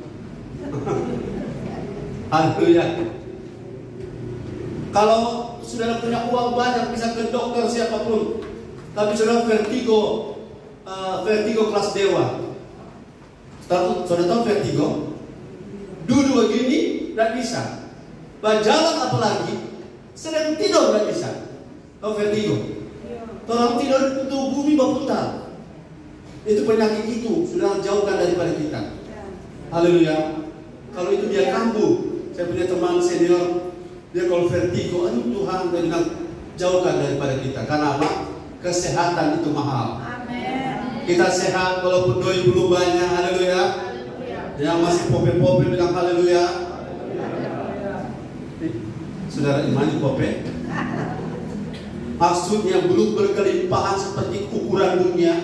Haleluya. Kalau saudara punya uang banyak, bisa ke dokter siapapun, tapi saudara vertigo kelas dewa. Saudara tahu vertigo? Duduk begini, tidak bisa. Berjalan apalagi, sedang tidur tidak bisa. Tahu vertigo? Orang tidur itu bumi berputar. Itu penyakit itu sudah jauhkan daripada kita. Haleluya. Kalau itu dia kambuh. Saya punya teman senior, dia kalau vertigo, aduh Tuhan, dia bilang jauhkan daripada kita. Karena apa? Kesehatan itu mahal. Amin. Kita sehat walaupun doi belum banyak. Haleluya. Yang masih pope-pope bilang haleluya. Saudara imani pope? Maksudnya belum berkelimpahan seperti ukuran dunia.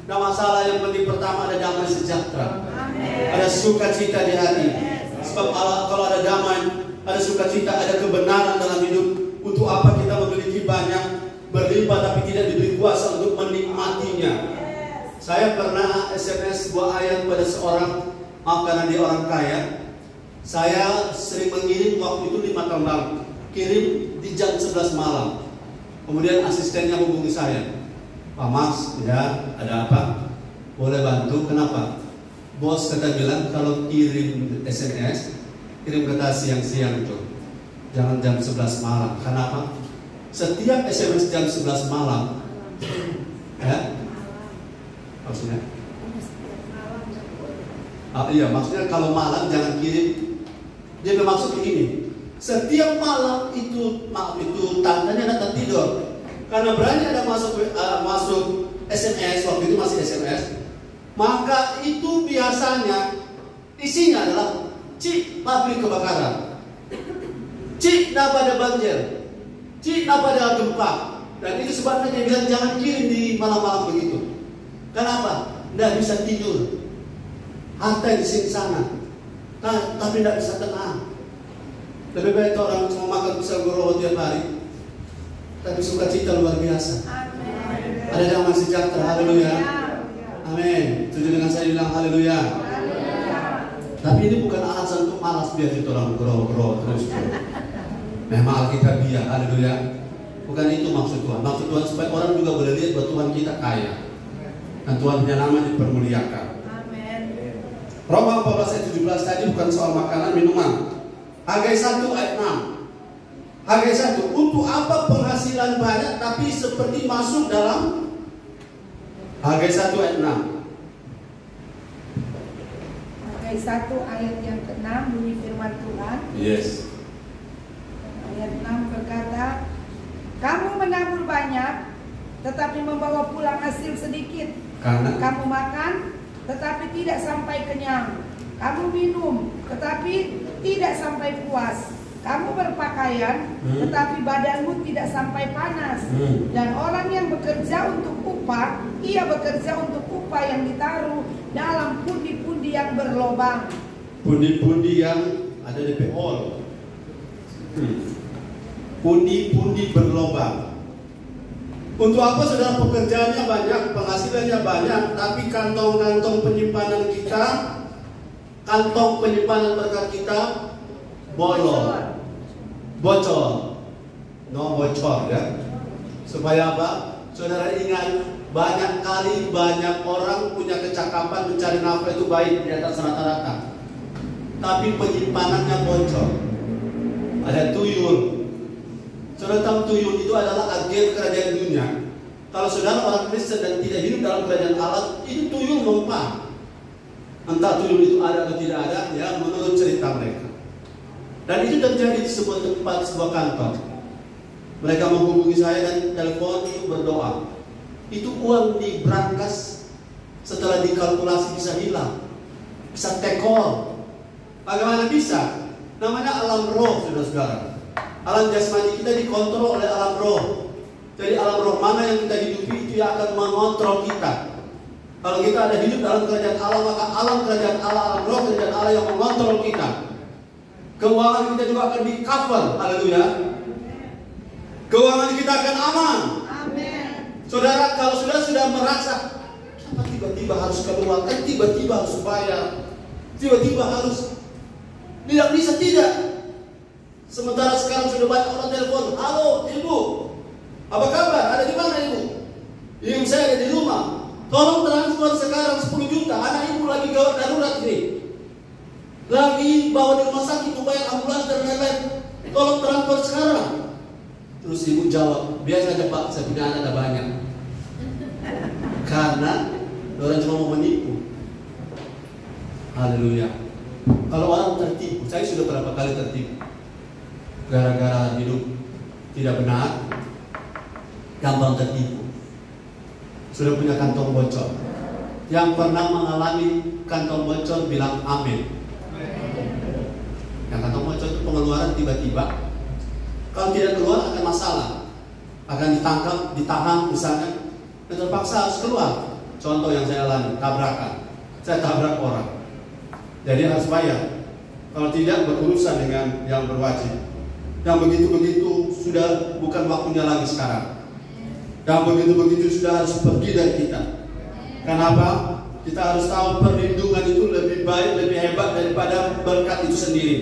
Nah, masalah yang penting pertama ada damai sejahtera. Amin. Ada sukacita di hati. Sebab kalau ada damai, ada sukacita, ada kebenaran dalam hidup. Untuk apa kita memiliki banyak, berlimpah tapi tidak diberi kuasa untuk menikmatinya. Saya pernah SMS sebuah ayat pada seorang, maaf karena dia orang kaya. Saya sering mengirim waktu itu 5 tahun lalu. Kirim di jam 11 malam. Kemudian asistennya hubungi saya. Pak Mas, ya ada apa? Boleh bantu? Kenapa? Bos kata bilang kalau kirim SMS, kirim kata siang-siang itu, jangan jam 11 malam. Kenapa? Setiap SMS jam 11 malam, ya, maksudnya? Iya, maksudnya kalau malam jangan kirim. Dia bermaksud begini. Setiap malam itu, maaf itu tandanya datang tidur. Karena berani ada masuk SMS, waktu itu masih SMS, maka itu biasanya isinya adalah cik pabrik kebakaran, cik dapat ada banjir, cik dapat ada gempa. Dan itu sebabnya dia bilang jangan kirim di malam-malam begitu. Kenapa? Tidak bisa tidur, harta di sini sana, tapi tidak bisa tenang. Lebih baik orang cuma makan pisang goreng tiap hari, tapi sukacita luar biasa. Amin. Ada damai sejahtera. Haleluya. Amin. Setuju dengan saya bilang haleluya. Tapi ini bukan alasan untuk malas biar kita orang grow terus. Memang Alkitabiah. Haleluya. Bukan itu maksud Tuhan. Maksud Tuhan supaya orang juga boleh lihat bahwa Tuhan kita kaya dan Tuhan punya nama dipermuliakan. Amin. Roma 14 ayat 17 tadi bukan soal makanan minuman. Hagai 1 ayat 6. Hagai 1, untuk apa penghasilan banyak tapi seperti masuk dalam Hagai 1 ayat 6. Hagai 1 ayat yang ke-6 bunyi firman Tuhan. Yes. Ayat 6 berkata, kamu menabur banyak tetapi membawa pulang hasil sedikit. Karena Kamu makan tetapi tidak sampai kenyang. Kamu minum tetapi tidak sampai puas. Kamu berpakaian tetapi badanmu tidak sampai panas. Dan orang yang bekerja untuk upah, ia bekerja untuk upah yang ditaruh dalam pundi-pundi yang berlobang. pundi-pundi yang ada di pehol. Pundi-pundi berlobang. Untuk apa saudara pekerjaannya banyak, penghasilannya banyak, tapi kantong-kantong penyimpanan kita, kantong penyimpanan berkat kita bocor, no bocor ya. Supaya apa? Saudara ingat, banyak kali banyak orang punya kecakapan mencari nafkah itu baik di atas rata-rata, tapi penyimpanannya bocor. Ada tuyul. Saudara tahu tuyul itu adalah agen kerajaan dunia. Kalau saudara orang Kristen dan tidak hidup dalam kerajaan Allah, itu tuyul numpang. Entah tuyul itu ada atau tidak ada, ya menurut cerita mereka. Dan itu terjadi di sebuah tempat, sebuah kantor. Mereka menghubungi saya dan telepon untuk berdoa. Itu uang di brankas setelah dikalkulasi bisa hilang, bisa tekor. Bagaimana bisa? Namanya alam roh, saudara-saudara. Alam jasmani kita dikontrol oleh alam roh. Jadi alam roh mana yang kita hidupi itu yang akan mengontrol kita. Kalau kita ada hidup dalam kerajaan Allah, maka alam kerajaan Allah, alam roh kerajaan Allah yang mengontrol kita. Keuangan kita juga akan di cover, haleluya. Keuangan kita akan aman. Amin. Saudara, kalau sudah merasa kenapa tiba-tiba harus keluar, kan tiba-tiba harus bayar, tiba-tiba harus tidak bisa tidak. Sementara sekarang sudah banyak orang telepon, halo ibu, apa kabar? Ada di mana ibu? Ibu saya ada di rumah. Tolong transfer sekarang 10 juta. Anak ibu lagi gawat darurat ini. Lagi bawa di rumah sakit, membayar ambulans dan lain-lain. Tolong transfer sekarang. Terus ibu jawab, biasa aja pak, saya punya anak ada banyak. Karena orang cuma mau menipu. Haleluya. Kalau orang tertipu, saya sudah berapa kali tertipu. Gara-gara hidup tidak benar, gampang tertipu. Sudah punya kantong bocor. Yang pernah mengalami kantong bocor bilang amin. Yang kantong bocor itu pengeluaran tiba-tiba. Kalau tidak keluar akan masalah, akan ditangkap, ditahan misalnya, dan terpaksa harus keluar. Contoh yang saya alami, tabrakan. Saya tabrak orang, jadi harus bayar. Kalau tidak berurusan dengan yang berwajib. Yang begitu-begitu sudah bukan waktunya lagi sekarang. Yang begitu-begitu sudah harus pergi dari kita. Kenapa? Kita harus tahu perlindungan itu lebih baik, lebih hebat daripada berkat itu sendiri.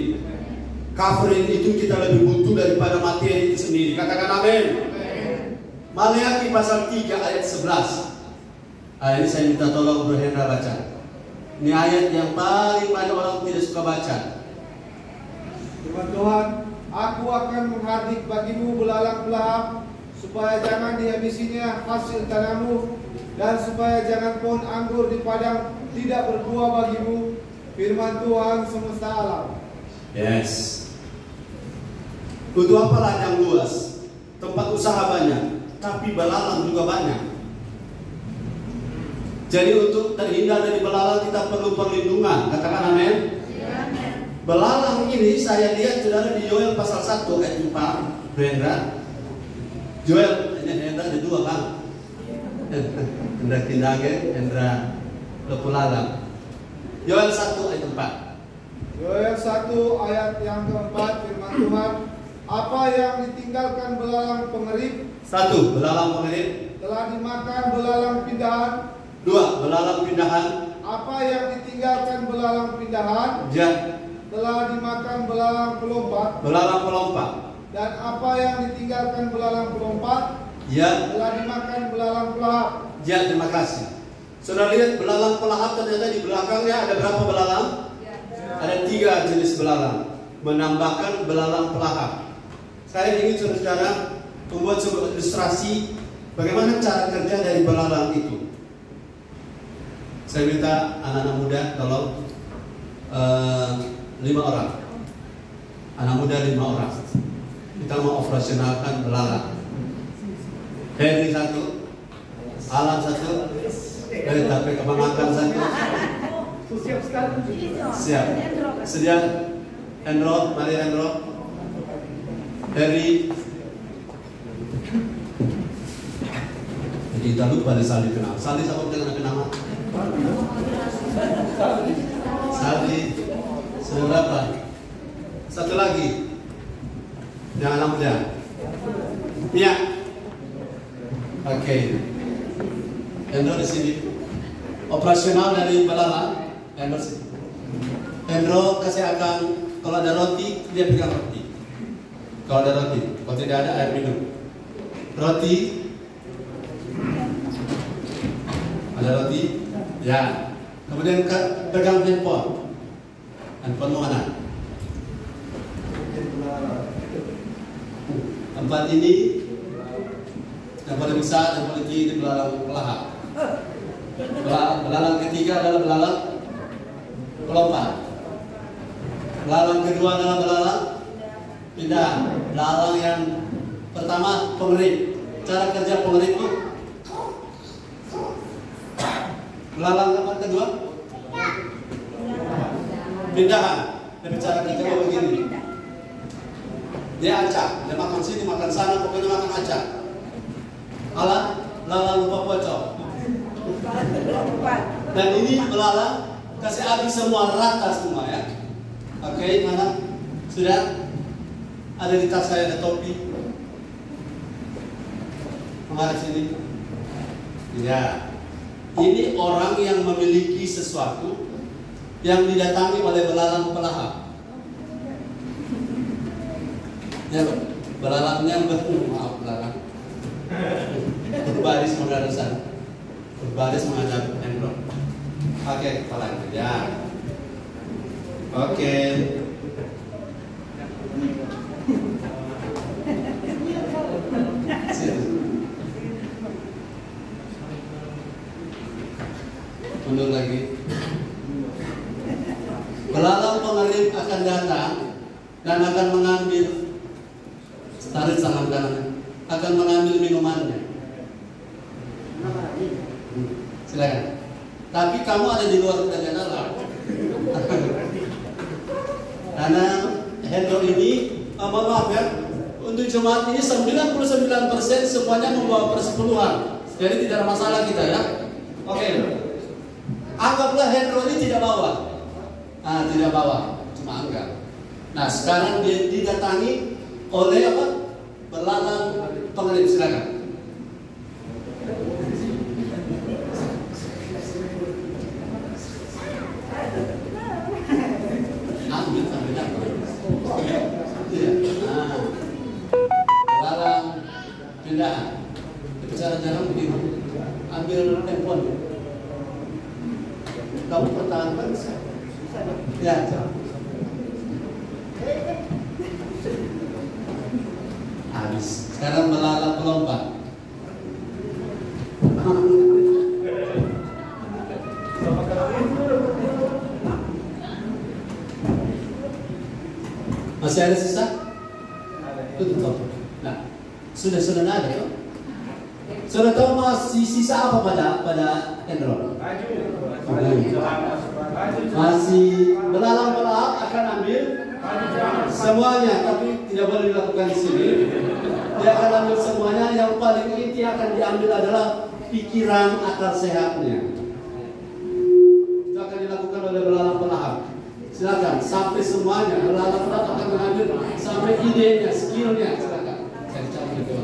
Covering itu kita lebih butuh daripada materi itu sendiri. Katakan amin. Maleakhi pasal 3 ayat 11. Ini saya minta tolong Bro Hendra baca. Ini ayat yang paling banyak orang tidak suka baca. Firman Tuhan, aku akan menghardik bagimu belalang belahap, supaya jangan dihabisinya hasil tanahmu, dan supaya jangan pohon anggur di padang tidak berbuah bagimu. Firman Tuhan semesta alam. Yes. Butuh apa ladang luas, tempat usaha banyak, tapi belalang juga banyak. Jadi untuk terhindar dari belalang kita perlu perlindungan. Katakan amin. Belalang ini saya lihat saudara di Yoel pasal 1 ayat 4. Hendra, Yoel, ini Hendra ada dua kan? Hendra Kindage, Hendra Lepulalang. Yoel 1 ayat 4. Yoel 1 ayat yang keempat, firman Tuhan, apa yang ditinggalkan belalang pengerik, 1. Belalang pengerik. telah dimakan belalang pindahan. 2. Belalang pindahan. Apa yang ditinggalkan belalang pindahan, telah dimakan belalang pelompat. Belalang pelompat. Dan apa yang ditinggalkan belalang pelompat, telah dimakan belalang pelahap. Terima kasih. Saudara lihat belalang pelahap ternyata di belakangnya ada berapa belalang? Ada 3 jenis belalang. Menambahkan belalang pelahap. Saya ingin saudara membuat sebuah ilustrasi bagaimana cara kerja dari belalang itu. Saya minta anak-anak muda tolong 5 orang. Anak muda 5 orang. Kita mau operasionalkan belalang. Henry 1, Alan 1, dari tapi kemangakan 1. Siap. Sedia. Enroll, mari enroll. Henry. Jadi kita lupa di Saldi kenal. Saldi siapa dengan nama? Saldi. Sudah berapa? 1 lagi. Yang anak muda. Iya. Oke. Hendro di sini. Operasional dari belalang. Hendro kasih akan, kalau ada roti dia pegang roti. Kalau ada roti, kalau tidak ada air minum. Roti Ada roti? Ya. Kemudian pegang handphone. Handphone mana? Tempat ini yang paling besar, yang paling tinggi di belalang pelahap. Belalang ketiga adalah belalang pelompat. Belalang kedua adalah belalang pindah. Belalang yang pertama pengerik. Cara kerja pengerik itu belalang apa kedua? Pindahan. Tapi cara kerja begini. Dia acak, dia makan sini, makan sana, pokoknya makan acak. Alat belalang lupa pocong. Dan ini belalang kasih habis semua, rata semua ya. Oke, mana? Sudah? Ada di tas saya, ada topi. Menghadap sini. Ya. Ini orang yang memiliki sesuatu yang didatangi oleh belalang pelahap. Ya, belalangnya maaf belalang. Berbaris menghadap berbaris menghadap Hendro. Oke, kepala ya. Oke. Mundur lagi. Belalang pengerik akan datang dan akan mengambil, tarik tangan kanan, akan mengambil minumannya. Silakan. Tapi kamu ada di luar kerajaan Allah. Karena Hendro ini, maaf ya, untuk jemaat ini 99% semuanya membawa persepuluhan. Jadi tidak ada masalah kita ya. Oke. Anggaplah Hendro ini tidak bawa. Tidak bawa, cuma anggap. Nah, sekarang dia didatangi oleh apa? Belalang pengerik. Silakan. Ambil apa? Belalang pindahan. Itu cara jarang begitu. Ambil handphone. Kamu pertahankan saya. Ya. Habis. Sekarang belalang pelompat. Masih ada sisa? Tutup. Nah, sudah ada ya? Sudah tahu masih sisa apa pada Hendro? Masih belalang pelahap akan ambil semuanya, tapi tidak boleh dilakukan di sini. Dia akan ambil semuanya. Yang paling inti akan diambil adalah pikiran akal sehatnya. Itu akan dilakukan oleh belalang pelahap. Silakan sampai semuanya. Belalang pelahap akan mengambil sampai idenya, skillnya. Silakan. Saya cabut itu.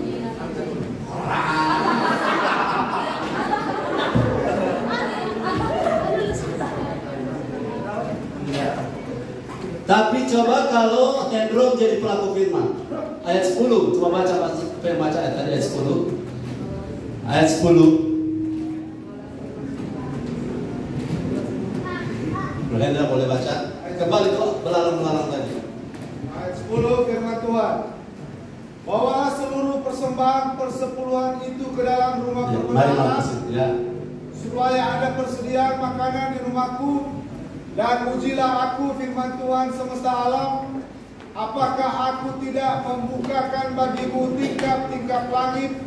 Tapi coba kalau Hendro jadi pelaku firman. Ayat 10, coba baca ayat tadi ayat 10. Ayat 10. Hendro boleh baca. Kembali ke belalang tadi. Ayat 10 firman Tuhan. Bawalah seluruh persembahan persepuluhan itu ke dalam rumah perbendaharaan, supaya ada persediaan makanan di rumahku. Dan ujilah aku firman Tuhan semesta alam, apakah aku tidak membukakan bagimu tingkap-tingkap langit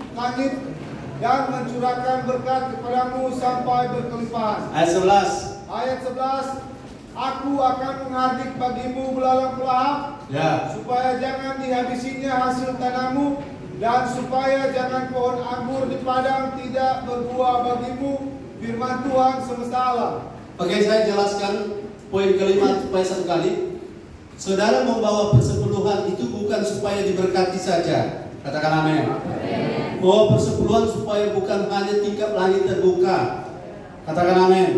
dan mencurahkan berkat kepadamu sampai berkelimpahan. Ayat 11. Aku akan menghardik bagimu belalang pelahap, supaya jangan dihabisinya hasil tanahmu, dan supaya jangan pohon anggur di padang tidak berbuah bagimu, firman Tuhan semesta alam. Oke, saya jelaskan poin kelima supaya satu kali. Saudara membawa persepuluhan itu bukan supaya diberkati saja. Katakan amin. Bawa persepuluhan supaya bukan hanya tingkap langit terbuka. Katakan amin.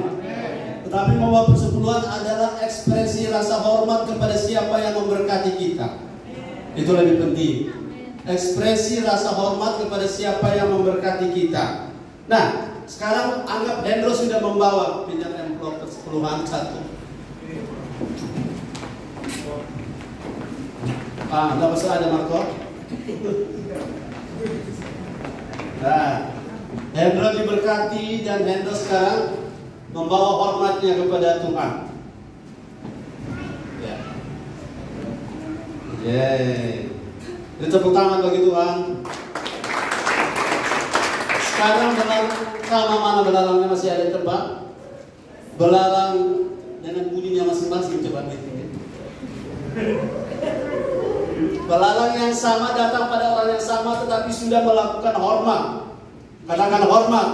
Tetapi membawa persepuluhan adalah ekspresi rasa hormat kepada siapa yang memberkati kita. Itu lebih penting. Ekspresi rasa hormat kepada siapa yang memberkati kita. Nah, sekarang anggap Hendro sudah membawa pinjam amplop ke-10-an satu. Enggak usah ada Marco. Nah, Hendro diberkati dan Hendro sekarang membawa hormatnya kepada Tuhan. Ya. Yeay. Tepuk tangan bagi Tuhan. Sekarang belalang sama mana belalangnya masih ada di tempat? Belalang dengan bunyinya masing-masing, coba gitu. Belalang yang sama datang pada orang yang sama tetapi sudah melakukan hormat. Katakan hormat.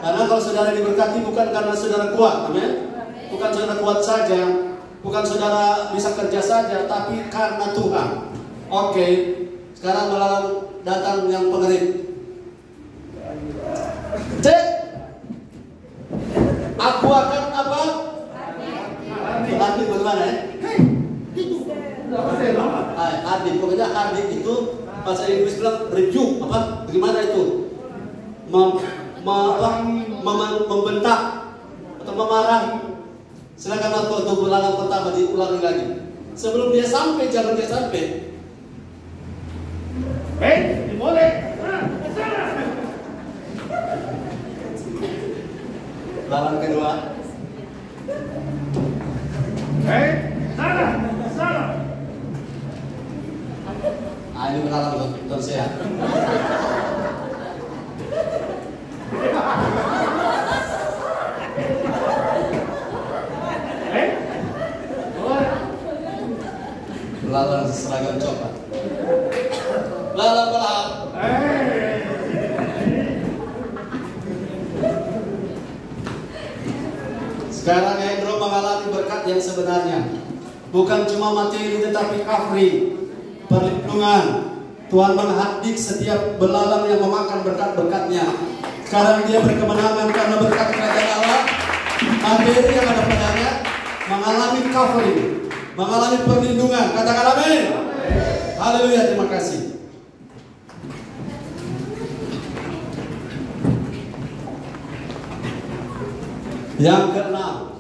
Karena kalau saudara diberkati bukan karena saudara kuat, amin. Bukan saudara kuat saja, bukan saudara bisa kerja saja, tapi karena Tuhan. Oke, sekarang belalang datang yang pengerik. Cek, aku akan apa? Ardi bagaimana ya? Ardi, pokoknya Ardi itu bahasa Inggris bilang review apa? Bagaimana itu? Membentak atau memarahi. Silakan aku untuk belalang pertama diulangi lagi. Sebelum dia sampai, jangan dia sampai. Boleh. Belalang kedua. Salah. Ini belalang untuk sehat. Belalang seragam coklat. Belalang. Sekarang Hendro mengalami berkat yang sebenarnya. Bukan cuma materi tetapi kafri, perlindungan. Tuhan menghadik setiap belalang yang memakan berkat-berkatnya. Sekarang dia berkemenangan karena berkat kerajaan Allah. Materi yang ada padanya mengalami covering, mengalami perlindungan. Katakan amin. Haleluya, terima kasih. Yang keenam,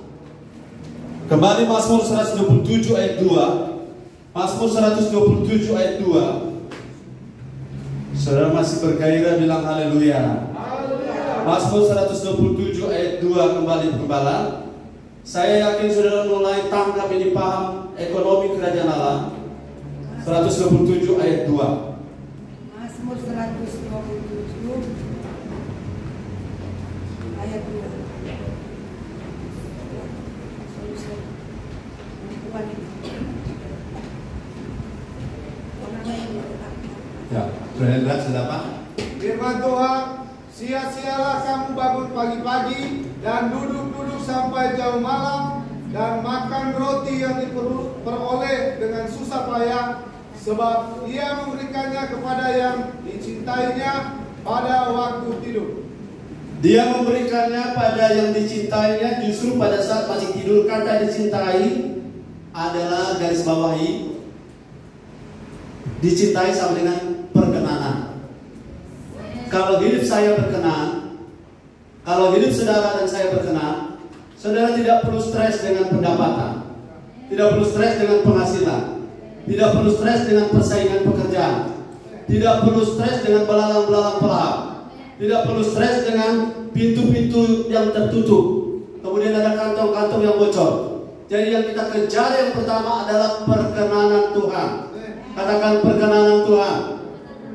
kembali Mazmur 127 ayat 2. Mazmur 127 ayat 2. Saudara masih bergairah bilang haleluya. Mazmur 127 ayat 2 kembali Gembala. Saya yakin saudara mulai tangkap ini, paham ekonomi kerajaan Allah. 127 ayat 2. Mazmur 127 ayat 2. Ya, sudah lihat sudah Pak? Firman Tuhan, sia-sialah kamu bangun pagi-pagi dan duduk-duduk sampai jauh malam dan makan roti yang diperoleh dengan susah payah, sebab ia memberikannya kepada yang dicintainya pada waktu tidur. Dia memberikannya pada yang dicintainya justru pada saat masih tidur. Kata dicintai adalah garis bawahi. Dicintai sama dengan perkenanan. Kalau hidup saya berkenan, kalau hidup saudara dan saya berkenan, saudara tidak perlu stres dengan pendapatan, tidak perlu stres dengan penghasilan, tidak perlu stres dengan persaingan pekerjaan, tidak perlu stres dengan belalang-belalang pelahap, tidak perlu stres dengan pintu-pintu yang tertutup, kemudian ada kantong-kantong yang bocor. Jadi yang kita kejar yang pertama adalah perkenanan Tuhan. Katakan perkenanan Tuhan.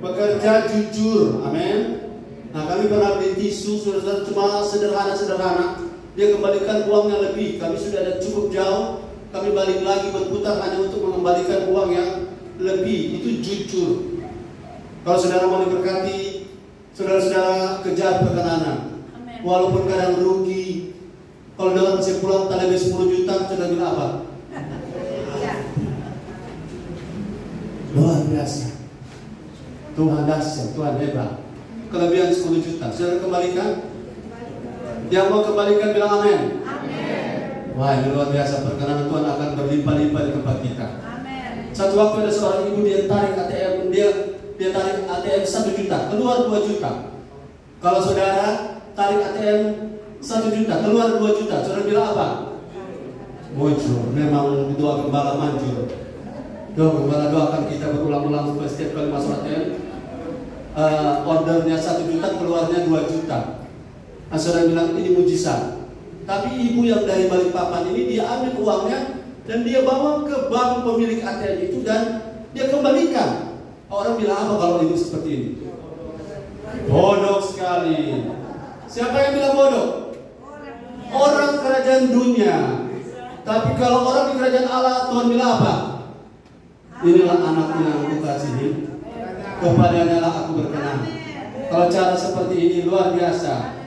Bekerja jujur, amin. Nah, kami pernah beli tisu, saudara, cuma sederhana-sederhana. Dia kembalikan uangnya lebih. Kami sudah ada cukup jauh, kami balik lagi berputar hanya untuk mengembalikan uang yang lebih. Itu jujur. Kalau saudara mau diberkati, saudara-saudara kejar perkenanan. Walaupun kadang rugi. Kalau dalam kesimpulan tadi 10 juta, saudara bilang apa? Luar biasa. Tuhan dahsyat, Tuhan hebat. Kelebihan 10 juta, saudara kembalikan? Yang mau kembalikan bilang amin. Amin. Wah, ini luar biasa. Perkenanan Tuhan akan berlimpah-limpah di tempat kita. Amin. Satu waktu ada seorang ibu, dia tarik ATM, dia tarik ATM 1 juta, keluar 2 juta. Kalau saudara tarik ATM 1 juta, keluar 2 juta. Saudara bilang apa? Bocor. Memang doa gembala manjur. Doa gembala doakan kita berulang-ulang setiap kali masuk ATM. Ordernya 1 juta, keluarnya 2 juta. Nah, saudara bilang ini mujizat. Tapi ibu yang dari Balikpapan ini, dia ambil uangnya dan dia bawa ke bank pemilik ATM itu dan dia kembalikan. Orang bilang apa kalau ibu seperti ini? Bodoh sekali. Siapa yang bilang bodoh? Orang kerajaan dunia. Tapi kalau orang di kerajaan Allah, Tuhan bilang apa? Inilah anakku yang aku kasihi, kepadanya lah aku berkenan. Kalau cara seperti ini luar biasa.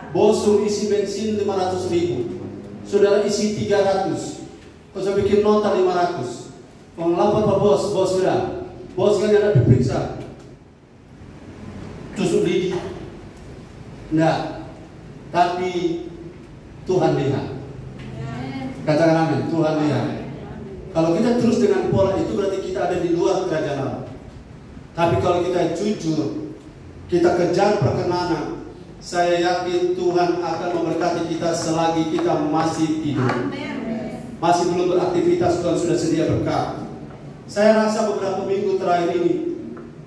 Bosum isi bensin 500.000, saudara isi 300. Kau saya bikin nota 500. Kau lapor ke bos sudah. Bos kan ada diperiksa. Tusuk lidi. Enggak. Tapi Tuhan lihat. Katakan amin. Tuhan lihat. Kalau kita terus dengan pola itu berarti kita ada di luar kerajaan Allah. Tapi kalau kita jujur, kita kejar perkenanan, saya yakin Tuhan akan memberkati kita selagi kita masih tidur. Masih belum beraktivitas, Tuhan sudah sedia berkat. Saya rasa beberapa minggu terakhir ini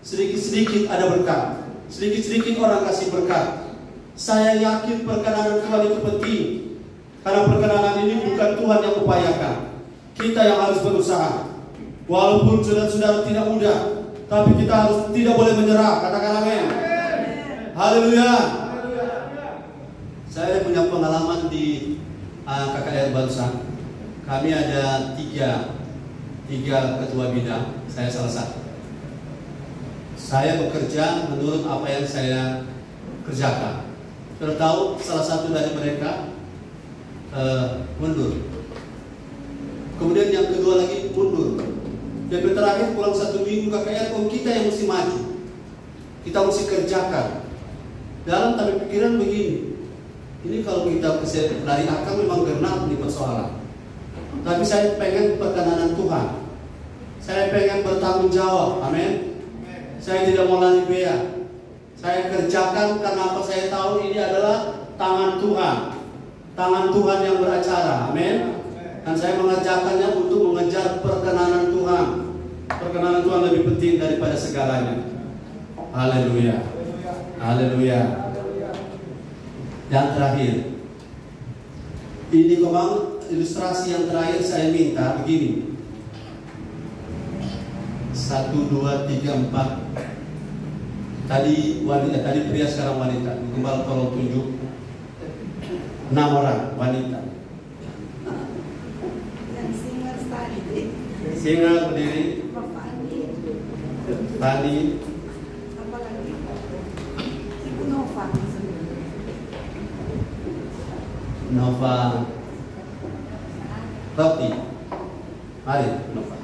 sedikit-sedikit ada berkat. Sedikit-sedikit orang kasih berkat. Saya yakin perkenanan Tuhan itu penting. Karena perkenanan ini bukan Tuhan yang upayakan. Kita yang harus berusaha. Walaupun saudara-saudara tidak mudah, tapi kita harus tidak boleh menyerah. Katakan amin. Haleluya. Saya punya pengalaman di KKR barusan. Kami ada tiga ketua bidang. Saya salah satu. Saya bekerja menurut apa yang saya kerjakan. Saudara tahu salah satu dari mereka mundur. Kemudian yang kedua lagi mundur. Dan terakhir pulang 1 minggu KKR, kita yang mesti maju. Kita mesti kerjakan. Dalam tanda pikiran begini, ini kalau kita dari akal memang genap di persoalan. Tapi saya pengen perkenanan Tuhan. Saya pengen bertanggung jawab. Amin. Saya tidak mau lari bea. Saya kerjakan karena apa? Saya tahu ini adalah tangan Tuhan. Tangan Tuhan yang beracara. Amin. Dan saya mengerjakannya untuk mengejar perkenanan Tuhan. Perkenanan Tuhan lebih penting daripada segalanya. Haleluya. Haleluya. Yang terakhir, ini memang ilustrasi yang terakhir saya minta begini. 1, 2, 3, 4. Tadi wanita, tadi pria, sekarang wanita. Gembala tolong tunjuk 6 orang wanita. Singa berdiri. Tadi. Ibu Nova. Nova. Roti. Mari Nova.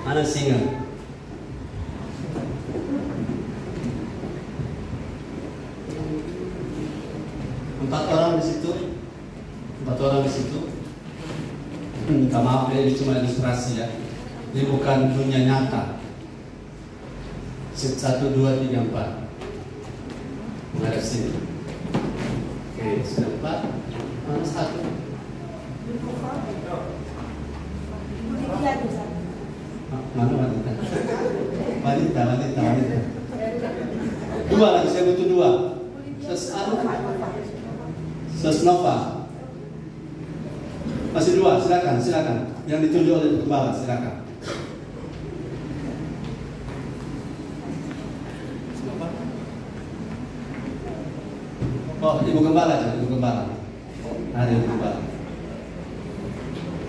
Mana singa? Empat orang di situ. Minta maaf ya, ini cuma ilustrasi ya. Ini bukan dunia nyata. 1, 2, 3, 4. Menghadap sini. Oke, sudah 4. Mana 1? Mana wanita? Wanita. 2 lagi, saya butuh 2. Sesnova. Masih 2, silakan. Yang ditunjuk oleh gembala, silakan. Oh, ibu gembala aja, ibu gembala. Ada ibu gembala.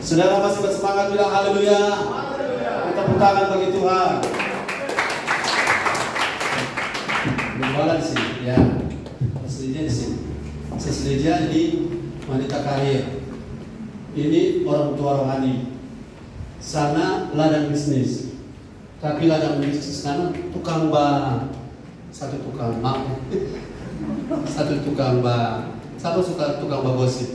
Saudara masih bersemangat bilang haleluya. Kita tepuk tangan bagi Tuhan. Gembala di sini, ya. Sesleja di sini. Sesleja di wanita karir. Ini orang tua rohani. Sana ladang bisnis. Tapi ladang bisnis sana tukang satu tukang bak. Siapa suka tukang gosip?